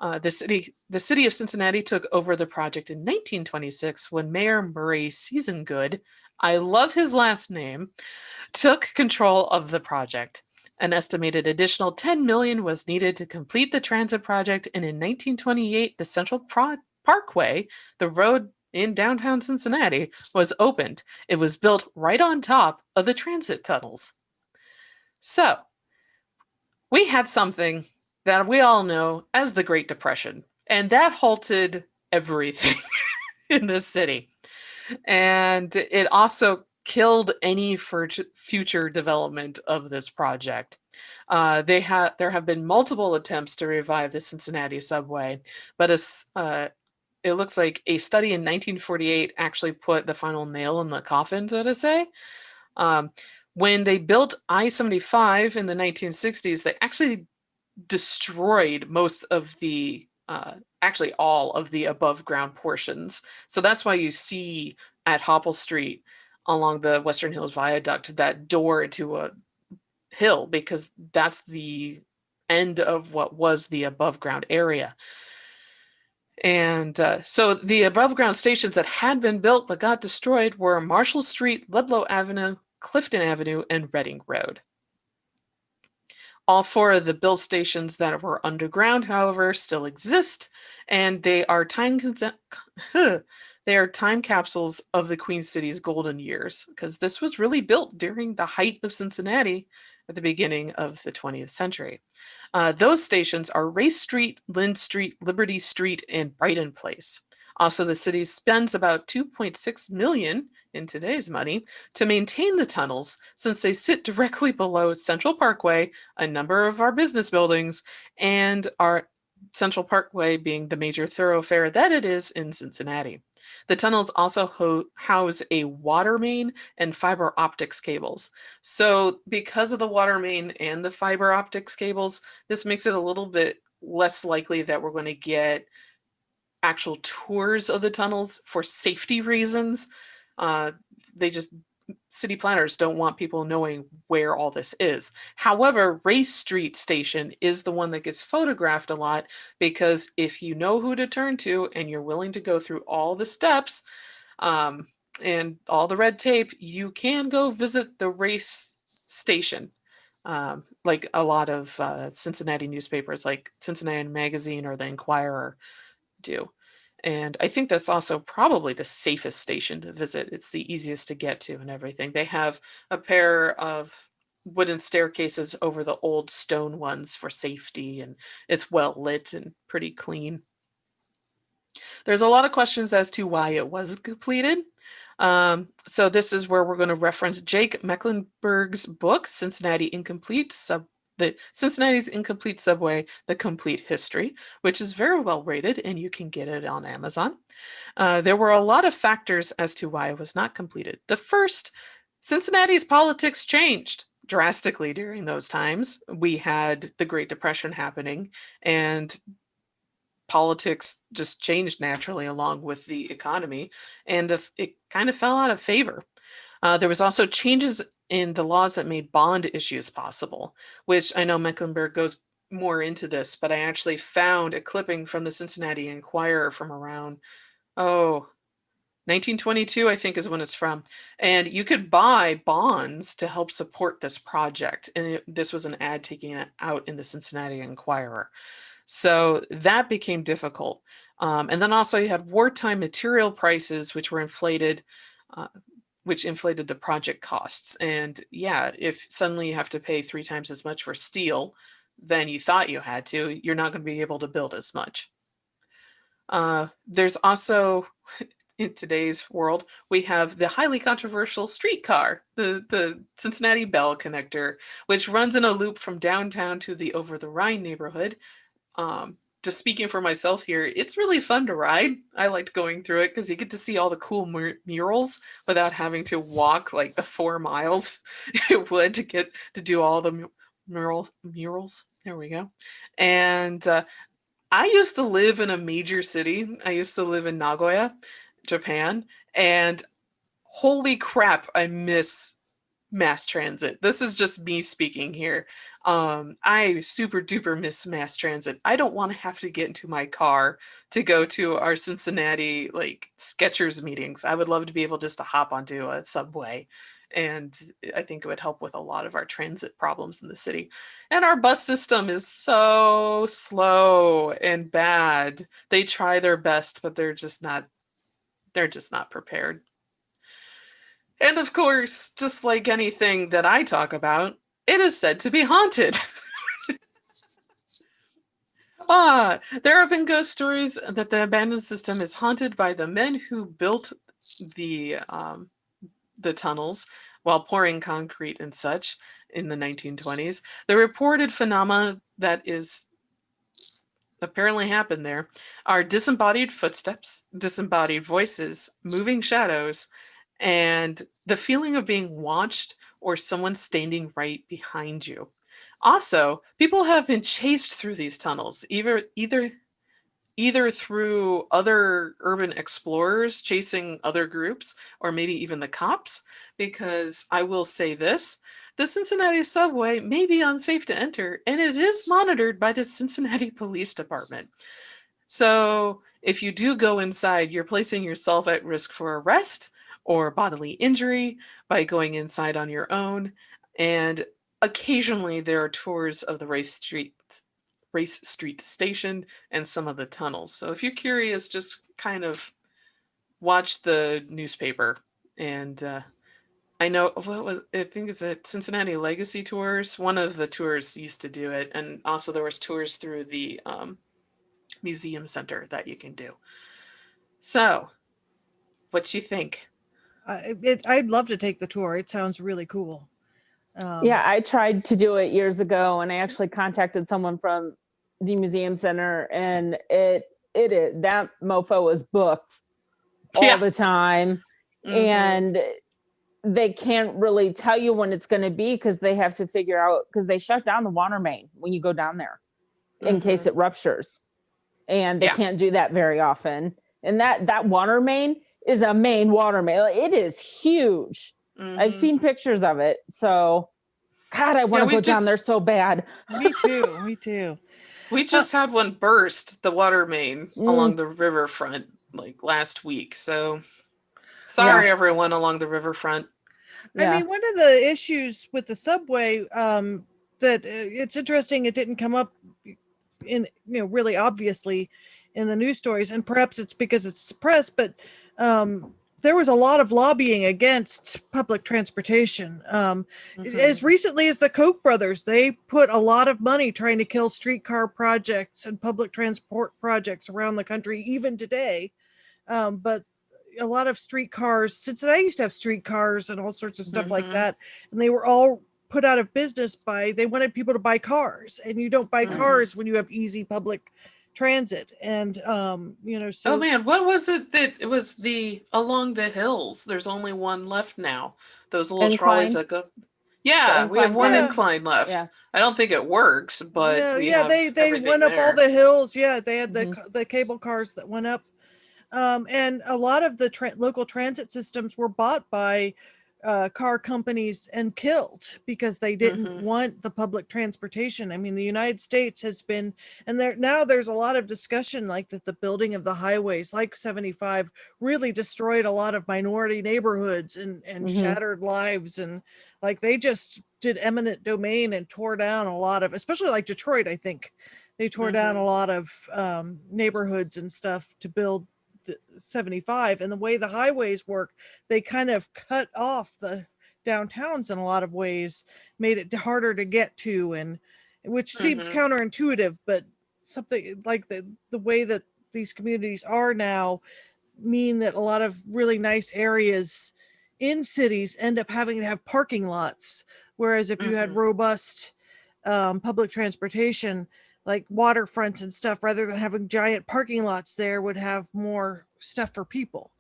The city of Cincinnati took over the project in 1926 when Mayor Murray Seasongood, I love his last name, took control of the project. An estimated additional $10 million was needed to complete the transit project, and in 1928, the Central Parkway, the road in downtown Cincinnati, was opened. It was built right on top of the transit tunnels. So, we had something that we all know as the Great Depression, and that halted everything in the city. And it also killed any future development of this project. There have been multiple attempts to revive the Cincinnati subway, but it looks like a study in 1948 actually put the final nail in the coffin, so to say. When they built I-75 in the 1960s, they actually destroyed most of the actually all of the above ground portions. So that's why you see at Hopple Street along the Western Hills Viaduct that door to a hill, because that's the end of what was the above ground area. And so the above ground stations that had been built but got destroyed were Marshall Street, Ludlow Avenue, Clifton Avenue, and Reading Road. All 4 of the built stations that were underground, however, still exist, and they are time capsules of the Queen City's golden years, because this was really built during the height of Cincinnati at the beginning of the 20th century. Those stations are Race Street, Lind Street, Liberty Street, and Brighton Place. Also, the city spends about $2.6 million in today's money to maintain the tunnels, since they sit directly below Central Parkway, a number of our business buildings, and our Central Parkway being the major thoroughfare that it is in Cincinnati. The tunnels also house a water main and fiber optics cables. So because of the water main and the fiber optics cables, this makes it a little bit less likely that we're going to get actual tours of the tunnels for safety reasons. City planners don't want people knowing where all this is. However, Race Street Station is the one that gets photographed a lot, because if you know who to turn to and you're willing to go through all the steps and all the red tape, you can go visit the Race Station. Like a lot of Cincinnati newspapers like Cincinnati Magazine or the Enquirer do. And I think that's also probably the safest station to visit. It's the easiest to get to and everything. They have a pair of wooden staircases over the old stone ones for safety, and it's well lit and pretty clean. There's a lot of questions as to why it was completed. So this is where we're going to reference Jake Mecklenburg's book, Cincinnati's Incomplete Subway, The Complete History, which is very well rated, and you can get it on Amazon. There were a lot of factors as to why it was not completed. The first, Cincinnati's politics changed drastically during those times. We had the Great Depression happening, and politics just changed naturally along with the economy, and it kind of fell out of favor. There was also changes in the laws that made bond issues possible, which I know Mecklenburg goes more into this, but I actually found a clipping from the Cincinnati Enquirer from around, 1922, I think is when it's from. And you could buy bonds to help support this project. And this was an ad taking it out in the Cincinnati Enquirer. So that became difficult. And then also you had wartime material prices, which were inflated, which inflated the project costs. And yeah, if suddenly you have to pay 3 times as much for steel than you thought you had to, you're not going to be able to build as much. There's also, in today's world, we have the highly controversial streetcar, the Cincinnati Bell Connector, which runs in a loop from downtown to the Over the Rhine neighborhood. Just speaking for myself here, it's really fun to ride. I liked going through it because you get to see all the cool murals without having to walk like the 4 miles it would to get to do all the murals. There we go. And I used to live in a major city. I used to live in Nagoya, Japan, and holy crap, I miss mass transit. This is just me speaking here. I super duper miss mass transit. I don't want to have to get into my car to go to our Cincinnati like Skechers meetings. I would love to be able just to hop onto a subway. And I think it would help with a lot of our transit problems in the city. And our bus system is so slow and bad. They try their best, but they're just not prepared. And of course, just like anything that I talk about, it is said to be haunted. There have been ghost stories that the abandoned system is haunted by the men who built the tunnels while pouring concrete and such in the 1920s. The reported phenomena that is apparently happened there are disembodied footsteps, disembodied voices, moving shadows, and the feeling of being watched or someone standing right behind you. Also, people have been chased through these tunnels, either through other urban explorers chasing other groups, or maybe even the cops, because I will say this, the Cincinnati subway may be unsafe to enter, and it is monitored by the Cincinnati Police Department. So if you do go inside, you're placing yourself at risk for arrest or bodily injury by going inside on your own. And occasionally there are tours of the Race Street station and some of the tunnels. So if you're curious, just kind of watch the newspaper. And I know I think it's at Cincinnati Legacy Tours. One of the tours used to do it, and also there was tours through the museum center that you can do. So, what you think? I'd love to take the tour. It sounds really cool. Yeah, I tried to do it years ago, and I actually contacted someone from the museum center, and it is that mofo was booked all the time, and they can't really tell you when it's going to be because they have to figure out, because they shut down the water main when you go down there in case it ruptures, and they can't do that very often. And that water main is a main water main. It is huge. I've seen pictures of it. So, God, I want to go down there so bad. Me too. Me too. We just had one burst, the water main along the riverfront like last week. So sorry, everyone along the riverfront. I mean, one of the issues with the subway that it's interesting it didn't come up in really obviously in the news stories, and perhaps it's because it's suppressed, but there was a lot of lobbying against public transportation. As recently as the Koch brothers, they put a lot of money trying to kill streetcar projects and public transport projects around the country, even today. But a lot of streetcars, Cincinnati used to have streetcars and all sorts of stuff like that, and they were all put out of business they wanted people to buy cars, and you don't buy cars when you have easy public transit. And so oh man, what was it that it was along the hills? There's only one left now. Those little trolleys that go. Yeah, we have one incline left. Yeah. I don't think it works, but they went up all the hills. Yeah, they had the cable cars that went up. And a lot of the local transit systems were bought by car companies and killed because they didn't want the public transportation. I mean, the United States has been, and there's a lot of discussion like that the building of the highways like 75 really destroyed a lot of minority neighborhoods and shattered lives. And like they just did eminent domain and tore down a lot of, especially like Detroit, I think they tore down a lot of neighborhoods and stuff to build 75. And the way the highways work, they kind of cut off the downtowns in a lot of ways, made it harder to get to, and which seems counterintuitive, but something like the way that these communities are now mean that a lot of really nice areas in cities end up having to have parking lots, whereas if you had robust public transportation like waterfronts and stuff, rather than having giant parking lots there, would have more stuff for people.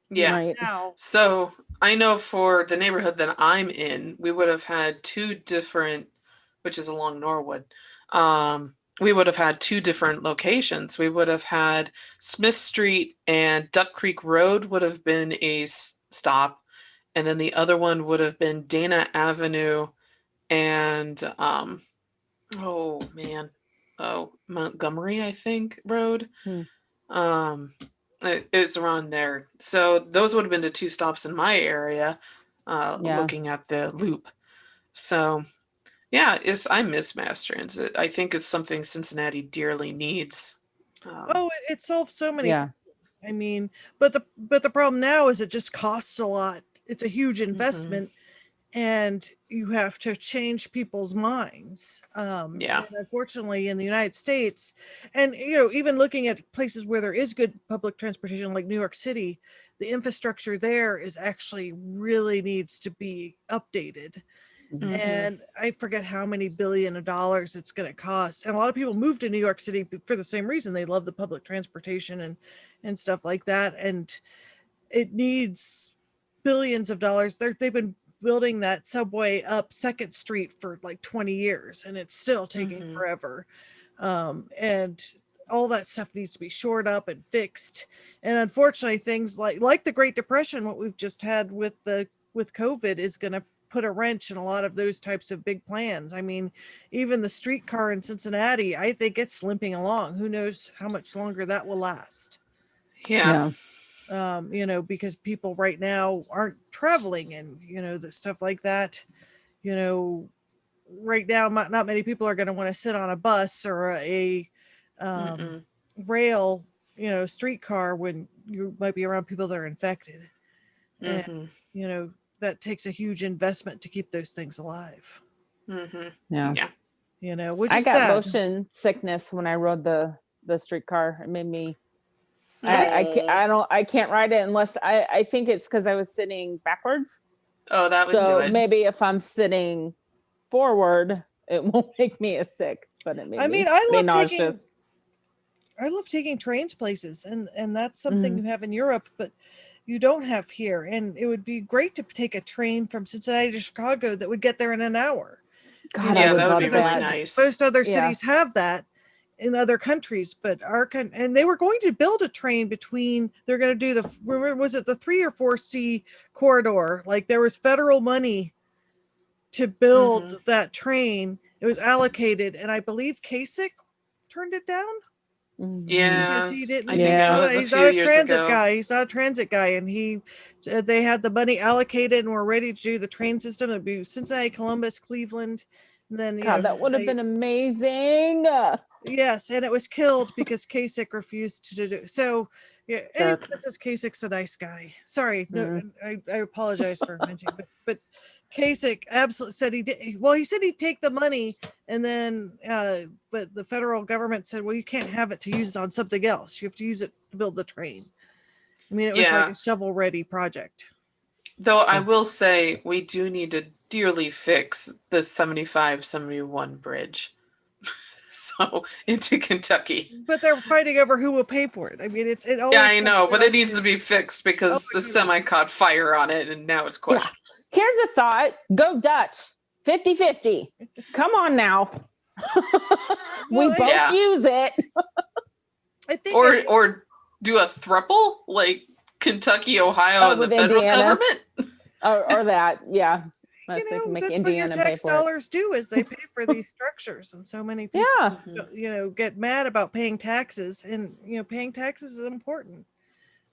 Yeah. Right. So I know for the neighborhood that I'm in, we would have had two different, which is along Norwood, we would have had two different locations. We would have had Smith Street and Duck Creek Road would have been a stop, and then the other one would have been Dana Avenue and oh man, Montgomery, I think, Road. Hmm. It's around there. So those would have been the two stops in my area, Yeah. looking at the loop. So yeah, I miss mass transit. I think it's something Cincinnati dearly needs. Oh, it solves so many. Yeah. I mean, but the problem now is it just costs a lot. It's a huge Mm-hmm. investment, and you have to change people's minds. Yeah. And unfortunately, in the United States, and even looking at places where there is good public transportation, like New York City, the infrastructure there is actually really needs to be updated. Mhm. And I forget how many billion of dollars it's going to cost. And a lot of people move to New York City for the same reason. They love the public transportation and stuff like that. And it needs billions of dollars. They've been building that subway up Second Street for like 20 years, and it's still taking Mhm. forever. And all that stuff needs to be shored up and fixed. And unfortunately, things like the Great Depression, what we've just had with COVID, is going to put a wrench in a lot of those types of big plans. I mean, even the streetcar in Cincinnati, I think it's limping along. Who knows how much longer that will last? Yeah. Because people right now aren't traveling, and the stuff like that. Right now, not many people are going to want to sit on a bus or a Mm-mm. rail, streetcar, when you might be around people that are infected. And Mhm. that takes a huge investment to keep those things alive. Mhm. Yeah. Yeah. Which I is got sad. motion sickness when I rode the streetcar. It made me. Oh. I can't ride it unless I think it's because I was sitting backwards. Oh, that would do So it. maybe if I'm sitting forward, it won't make me as sick, but it made I me mean, I pretty love nauseous. taking trains places, and that's something Mhm. you have in Europe, but you don't have here. And it would be great to take a train from Cincinnati to Chicago that would get there in an hour. God, I Yeah, would that would love be really that. nice. Most other Yeah. cities have that in other countries, but and they were going to build a train between. They're going to do was it the 3 or 4C corridor? Like, there was federal money to build Mhm. that train. It was allocated, and I believe Kasich turned it down Mhm. because he Yes, didn't. I think that Yeah. was a He's few not a years transit ago. guy. He's not a transit guy, and they had the money allocated and were ready to do the train system. It'd be Cincinnati, Columbus, Cleveland, and then God, that would have been amazing. yes, and it was killed because Kasich refused to do so. Yeah, anyway, Jerk. this is Kasich's a nice guy. Sorry, no, Mhm. I apologize for mentioning, but Kasich absolutely said he did. Well, he said he'd take the money, and then but the federal government said, well, you can't have it to use it on something else. You have to use it to build the train. I mean, it was like Yeah. a shovel-ready project. Though I will say we do need to dearly fix the 75-71 bridge. So into Kentucky. But they're fighting over who will pay for it. I mean, it Yeah, always I comes know, but down it needs to be fixed because my the goodness. semi caught fire on it and now it's Yeah. questioned. Here's a thought. Go Dutch. 50-50. Come on now. We Well, both Yeah. use it. I think Or do a thruple like Kentucky, Ohio, and the with federal Indiana. government. Or that. Yeah. Unless they can make that's what your Indiana pay tax for it. dollars do, is they pay for these structures, and so many people Yeah. get mad about paying taxes, and paying taxes is important.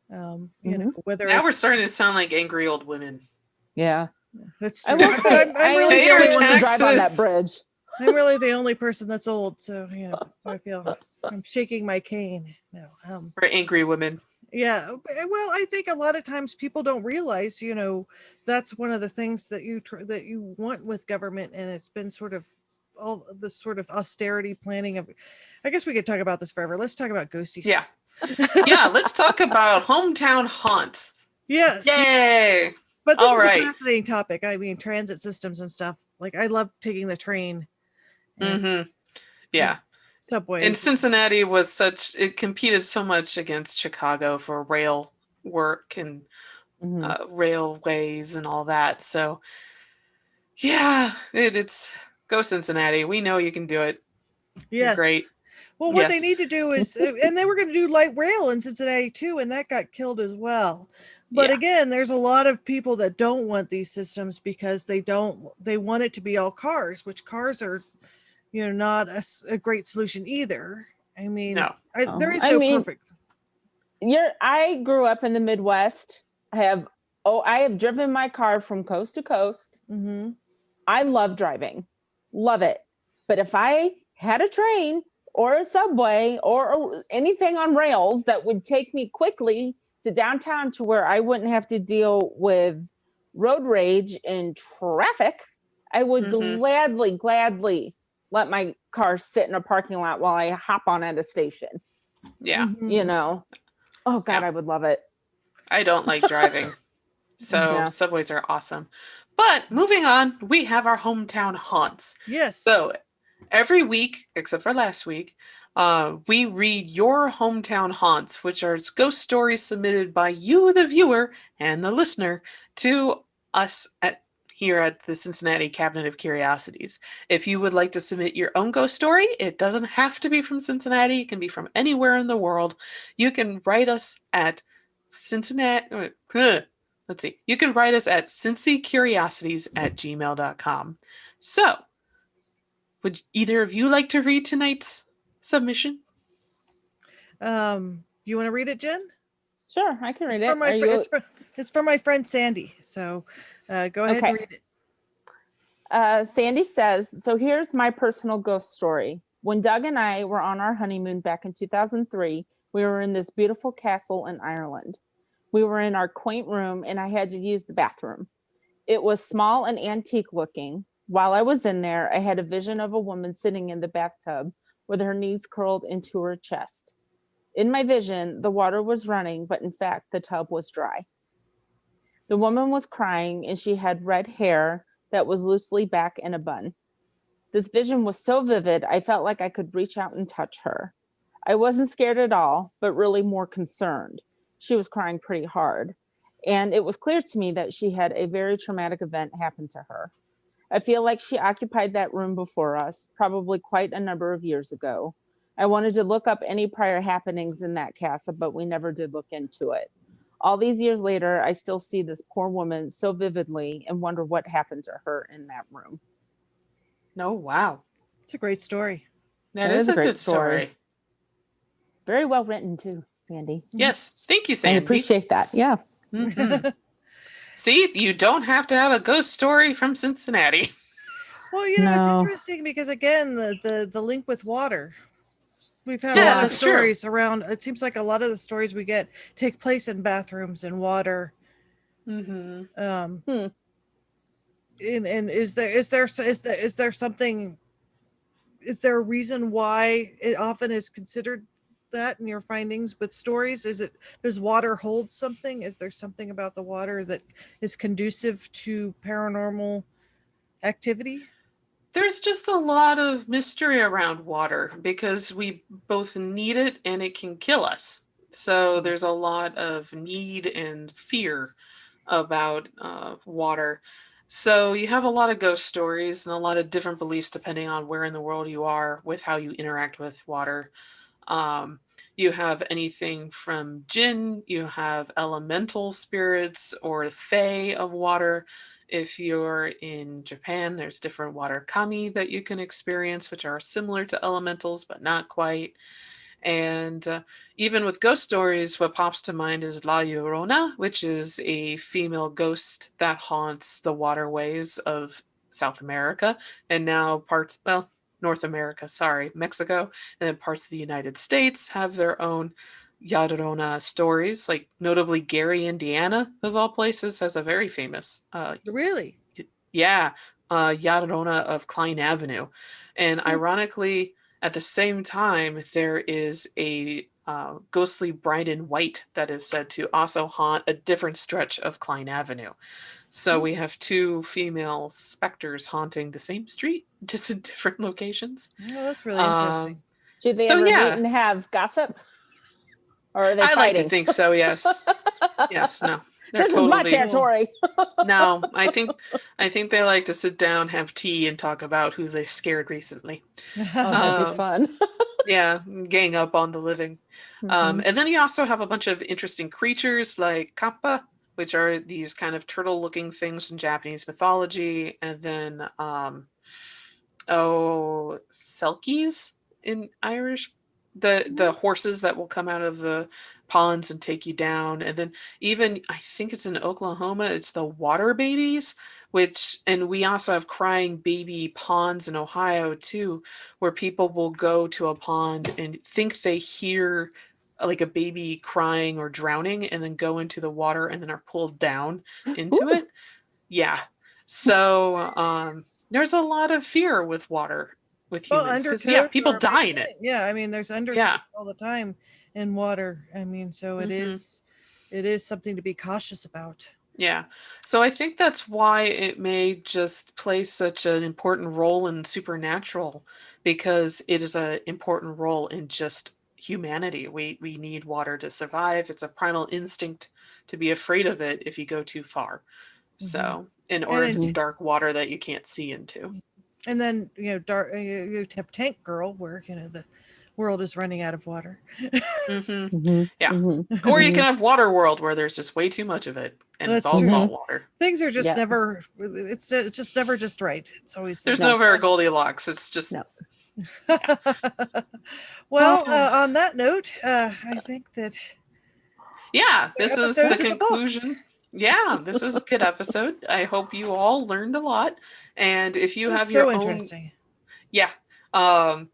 Whether Now we're it's starting to sound like angry old women. Yeah. that's I true. will But say, I'm I really only Pay the our only want one. to drive on that taxes. bridge. I'm really the only person that's old, so I feel I'm shaking my cane now. We're angry women. Yeah, well, I think a lot of times people don't realize, that's one of the things that that you want with government, and it's been sort of all the sort of austerity planning of. I guess we could talk about this forever. Let's talk about ghosty Yeah. stuff. Yeah, let's talk about hometown haunts. Yes. Yay! But this All is right. a fascinating topic. I mean, transit systems and stuff. Like, I love taking the train and Mm-hmm. Yeah. subways. And Cincinnati it competed so much against Chicago for rail work and railways and all that. So yeah, it's go Cincinnati. We know you can do it. Yes. Great. Well, what they Yes. need to do is, and they were going to do light rail in Cincinnati too, and that got killed as well. But Yeah. again, there's a lot of people that don't want these systems because they want it to be all cars, which cars are, not a great solution either. I mean, No. there is I no mean, perfect. I grew up in the Midwest. I have driven my car from coast to coast. Mm-hmm. I love driving. Love it. But if I had a train or a subway or anything on rails that would take me quickly to downtown to where I wouldn't have to deal with road rage and traffic, I would Mm-hmm. gladly let my car sit in a parking lot while I hop on at a station. Yeah. Mm-hmm. Oh God, Yeah. I would love it. I don't like driving. So Yeah. subways are awesome. But moving on, we have our hometown haunts. Yes. So every week, except for last week, we read your hometown haunts, which are ghost stories submitted by you, the viewer, and the listener, to us here at the Cincinnati Cabinet of Curiosities. If you would like to submit your own ghost story, it doesn't have to be from Cincinnati. It can be from anywhere in the world. You can write us at Cincinnati. Let's see. You can write us at cincycuriosities@gmail.com. So, would either of you like to read tonight's submission? You want to read it, Jen? Sure, I can read It's it. from my it's from my friend Sandy. So, go ahead and read it. Sandy says, so here's my personal ghost story. When Doug and I were on our honeymoon back in 2003, we were in this beautiful castle in Ireland. We were in our quaint room and I had to use the bathroom. It was small and antique looking. While I was in there, I had a vision of a woman sitting in the bathtub with her knees curled into her chest. In my vision, the water was running, but in fact, the tub was dry. The woman was crying and she had red hair that was loosely back in a bun. This vision was so vivid, I felt like I could reach out and touch her. I wasn't scared at all, but really more concerned. She was crying pretty hard. And it was clear to me that she had a very traumatic event happen to her. I feel like she occupied that room before us, probably quite a number of years ago. I wanted to look up any prior happenings in that castle, but we never did look into it. All these years later, I still see this poor woman so vividly and wonder what happened to her in that room. Oh, wow. It's a great story. That is a good story. Very well written too, Sandy. Yes. Thank you, Sandy. I appreciate that. Yeah. Mm-hmm. See, you don't have to have a ghost story from Cincinnati. Well, it's interesting because again, the link with water. We've had a lot of stories around. It seems like a lot of the stories we get take place in bathrooms and water. Mm-hmm. And is there something? Is there a reason why it often is considered that in your findings with stories? Does water hold something? Is there something about the water that is conducive to paranormal activity? There's just a lot of mystery around water because we both need it and it can kill us. So there's a lot of need and fear about water. So you have a lot of ghost stories and a lot of different beliefs depending on where in the world you are with how you interact with water. You have anything from jinn, you have elemental spirits or fae of water. If you're in Japan, there's different water kami that you can experience, which are similar to elementals, but not quite. And even with ghost stories, what pops to mind is La Llorona, which is a female ghost that haunts the waterways of South America and now North America, Mexico, and then parts of the United States have their own Llorona stories. Like notably Gary, Indiana, of all places, has a very famous Really? Llorona of Klein Avenue. And ironically, at the same time, there is a ghostly bride in white that is said to also haunt a different stretch of Klein Avenue. So we have two female specters haunting the same street, just in different locations. Oh, that's really interesting. Do they ever meet and have gossip? Or are they fighting? Like to think so, yes. Yes, no. They're This is my totally territory. no. I think they like to sit down, have tea, and talk about who they scared recently. Oh, that'd be Um, fun. Yeah, gang up on the living. Mhm. And then you also have a bunch of interesting creatures like kappa, which are these kind of turtle-looking things in Japanese mythology, and then selkies in Irish, the horses that will come out of the ponds and take you down, and then even I think it's in Oklahoma, it's the water babies, and we also have crying baby ponds in Ohio too, where people will go to a pond and think they hear like a baby crying or drowning and then go into the water and then are pulled down into Ooh. it. Yeah. So there's a lot of fear with water with Well, humans because yeah, undertows people are a big die in it. thing. Yeah, I mean, there's undertows Yeah. all the time in water. I mean, so Hmm. it is something to be cautious about. Yeah. So I think that's why it may just play such an important role in supernatural because it is an important role in just humanity. We need water to survive. It's a primal instinct to be afraid of it if you go too far. Hmm. So, And or if it's it's, dark water that you can't see into. and then dark. You have Tank Girl, where the world is running out of water. Hmm. Mhm. Yeah. Mhm. Or you can Mhm. have water world where there's just way too much of it and it's That's all true. Mhm. salt water. Things are just Yeah. never. It's just never just right. It's always There's No. no very Goldilocks. It's just No. yeah. Well, on that note, I think that Yeah, the this is the episodes in the books. conclusion. Yeah, this was a good episode. I hope you all learned a lot. And if you It was have so your own, interesting. yeah, um,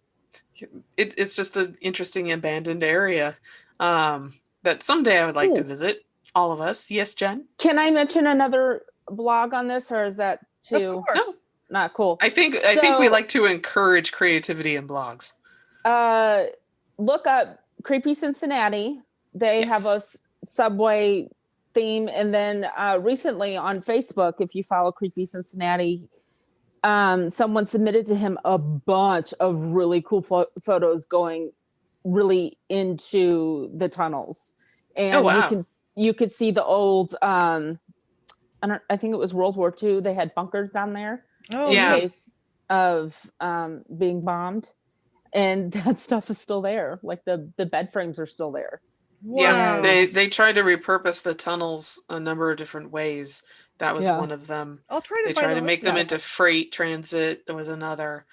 it's just an interesting abandoned area that someday I would like to Ooh. visit. All of us. Yes, Jen? Can I mention another blog on this, or is that Of too No, course. not cool? I think we So, like to encourage creativity in blogs. look up Creepy Cincinnati. They have a Yes. subway theme, and then recently on Facebook, if you follow Creepy Cincinnati, someone submitted to him a bunch of really cool photos going really into the tunnels, Oh and wow. you could see the old I think it was World War II. They had bunkers down there Oh, in Yeah. neat. case of being bombed, and that stuff is still there. Like the bed frames are still there. Yeah, Wow. And they tried to repurpose the tunnels a number of different ways. That was yeah, one of them. I'll try to They find tried a to link make to them yeah, into that. freight transit. There was another,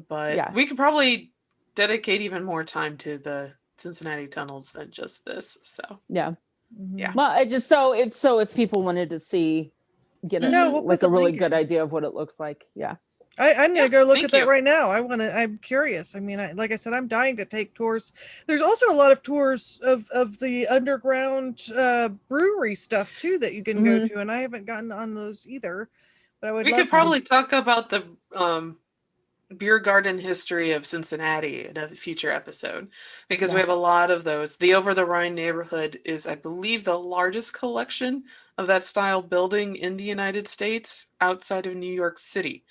but yeah. we could probably dedicate even more time to the Cincinnati tunnels than just this. So, Yeah. yeah. Mhm. Well, I just if people wanted to see, get a No, Hmm. we'll put like the a really link good in. idea of what it looks like. Yeah. I'm Yeah, gonna go look at thank that you. right now. I'm curious. I mean, like I said, I'm dying to take tours. There's also a lot of tours of the underground brewery stuff too that you can go Mhm. to, and I haven't gotten on those either. But I would We could love to. probably talk about the beer garden history of Cincinnati in a future episode because we Yeah. have a lot of those. The Over the Rhine neighborhood is, I believe, the largest collection of that style building in the United States outside of New York City.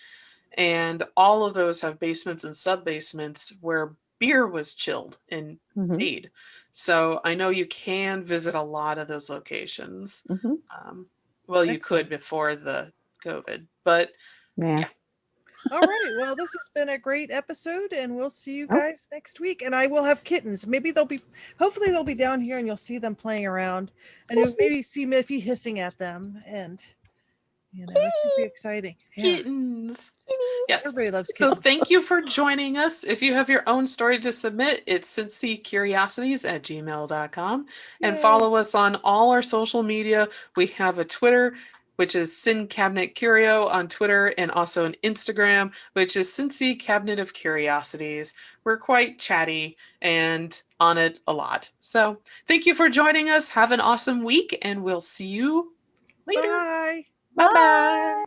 And all of those have basements and sub basements where beer was chilled and Mhm. made. So I know you can visit a lot of those locations. Mhm. Um, well, you could Excellent. before the COVID, but Yeah. yeah. All right. Well, this has been a great episode, and we'll see you Oh. guys next week. And I will have kittens. Maybe hopefully they'll be down here, and you'll see them playing around, and you'll maybe see Miffy hissing at them, and it should be exciting. Yeah, Kittens. Yes. everybody loves So kittens. thank you for joining us. If you have your own story to submit, it's cincycuriosities@gmail.com. And Yay! follow us on all our social media. We have a Twitter, which is Sin Cabinet Curio on Twitter, and also an Instagram, which is Cincy Cabinet of Curiosities. We're quite chatty and on it a lot. So thank you for joining us. Have an awesome week, and we'll see you later. Bye. Bye Bye. bye.